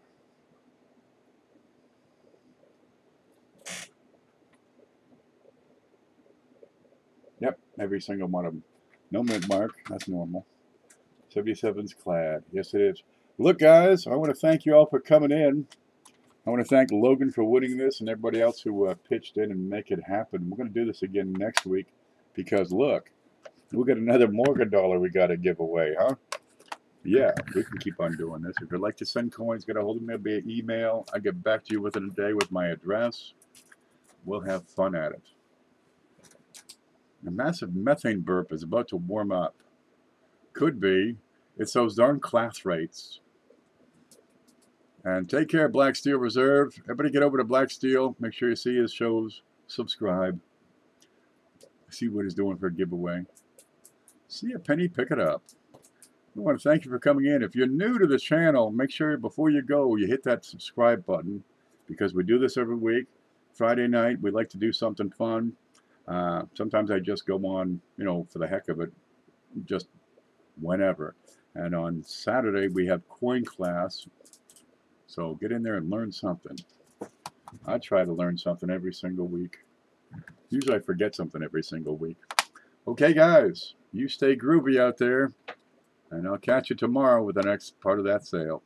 Yep, every single one of them. No mint mark. That's normal. 77's clad. Yes, it is. Look, guys, I want to thank you all for coming in. I want to thank Logan for winning this and everybody else who pitched in and make it happen. We're going to do this again next week because, look, we got another Morgan dollar we got to give away, huh? Yeah, we can keep on doing this. If you'd like to send coins, get a hold of me via email. I'll get back to you within a day with my address. We'll have fun at it. A massive methane burp is about to warm up. Could be. It's those darn class rates. And take care, Black Steel Reserve. Everybody get over to Black Steel. Make sure you see his shows. Subscribe. See what he's doing for a giveaway. See a penny, pick it up. I want to thank you for coming in. If you're new to the channel, make sure before you go, you hit that subscribe button, because we do this every week. Friday night, we like to do something fun. Sometimes I just go on, for the heck of it, just whenever. And on Saturday, we have coin class. So get in there and learn something. I try to learn something every single week. Usually I forget something every single week. Okay, guys, you stay groovy out there. And I'll catch you tomorrow with the next part of that sale.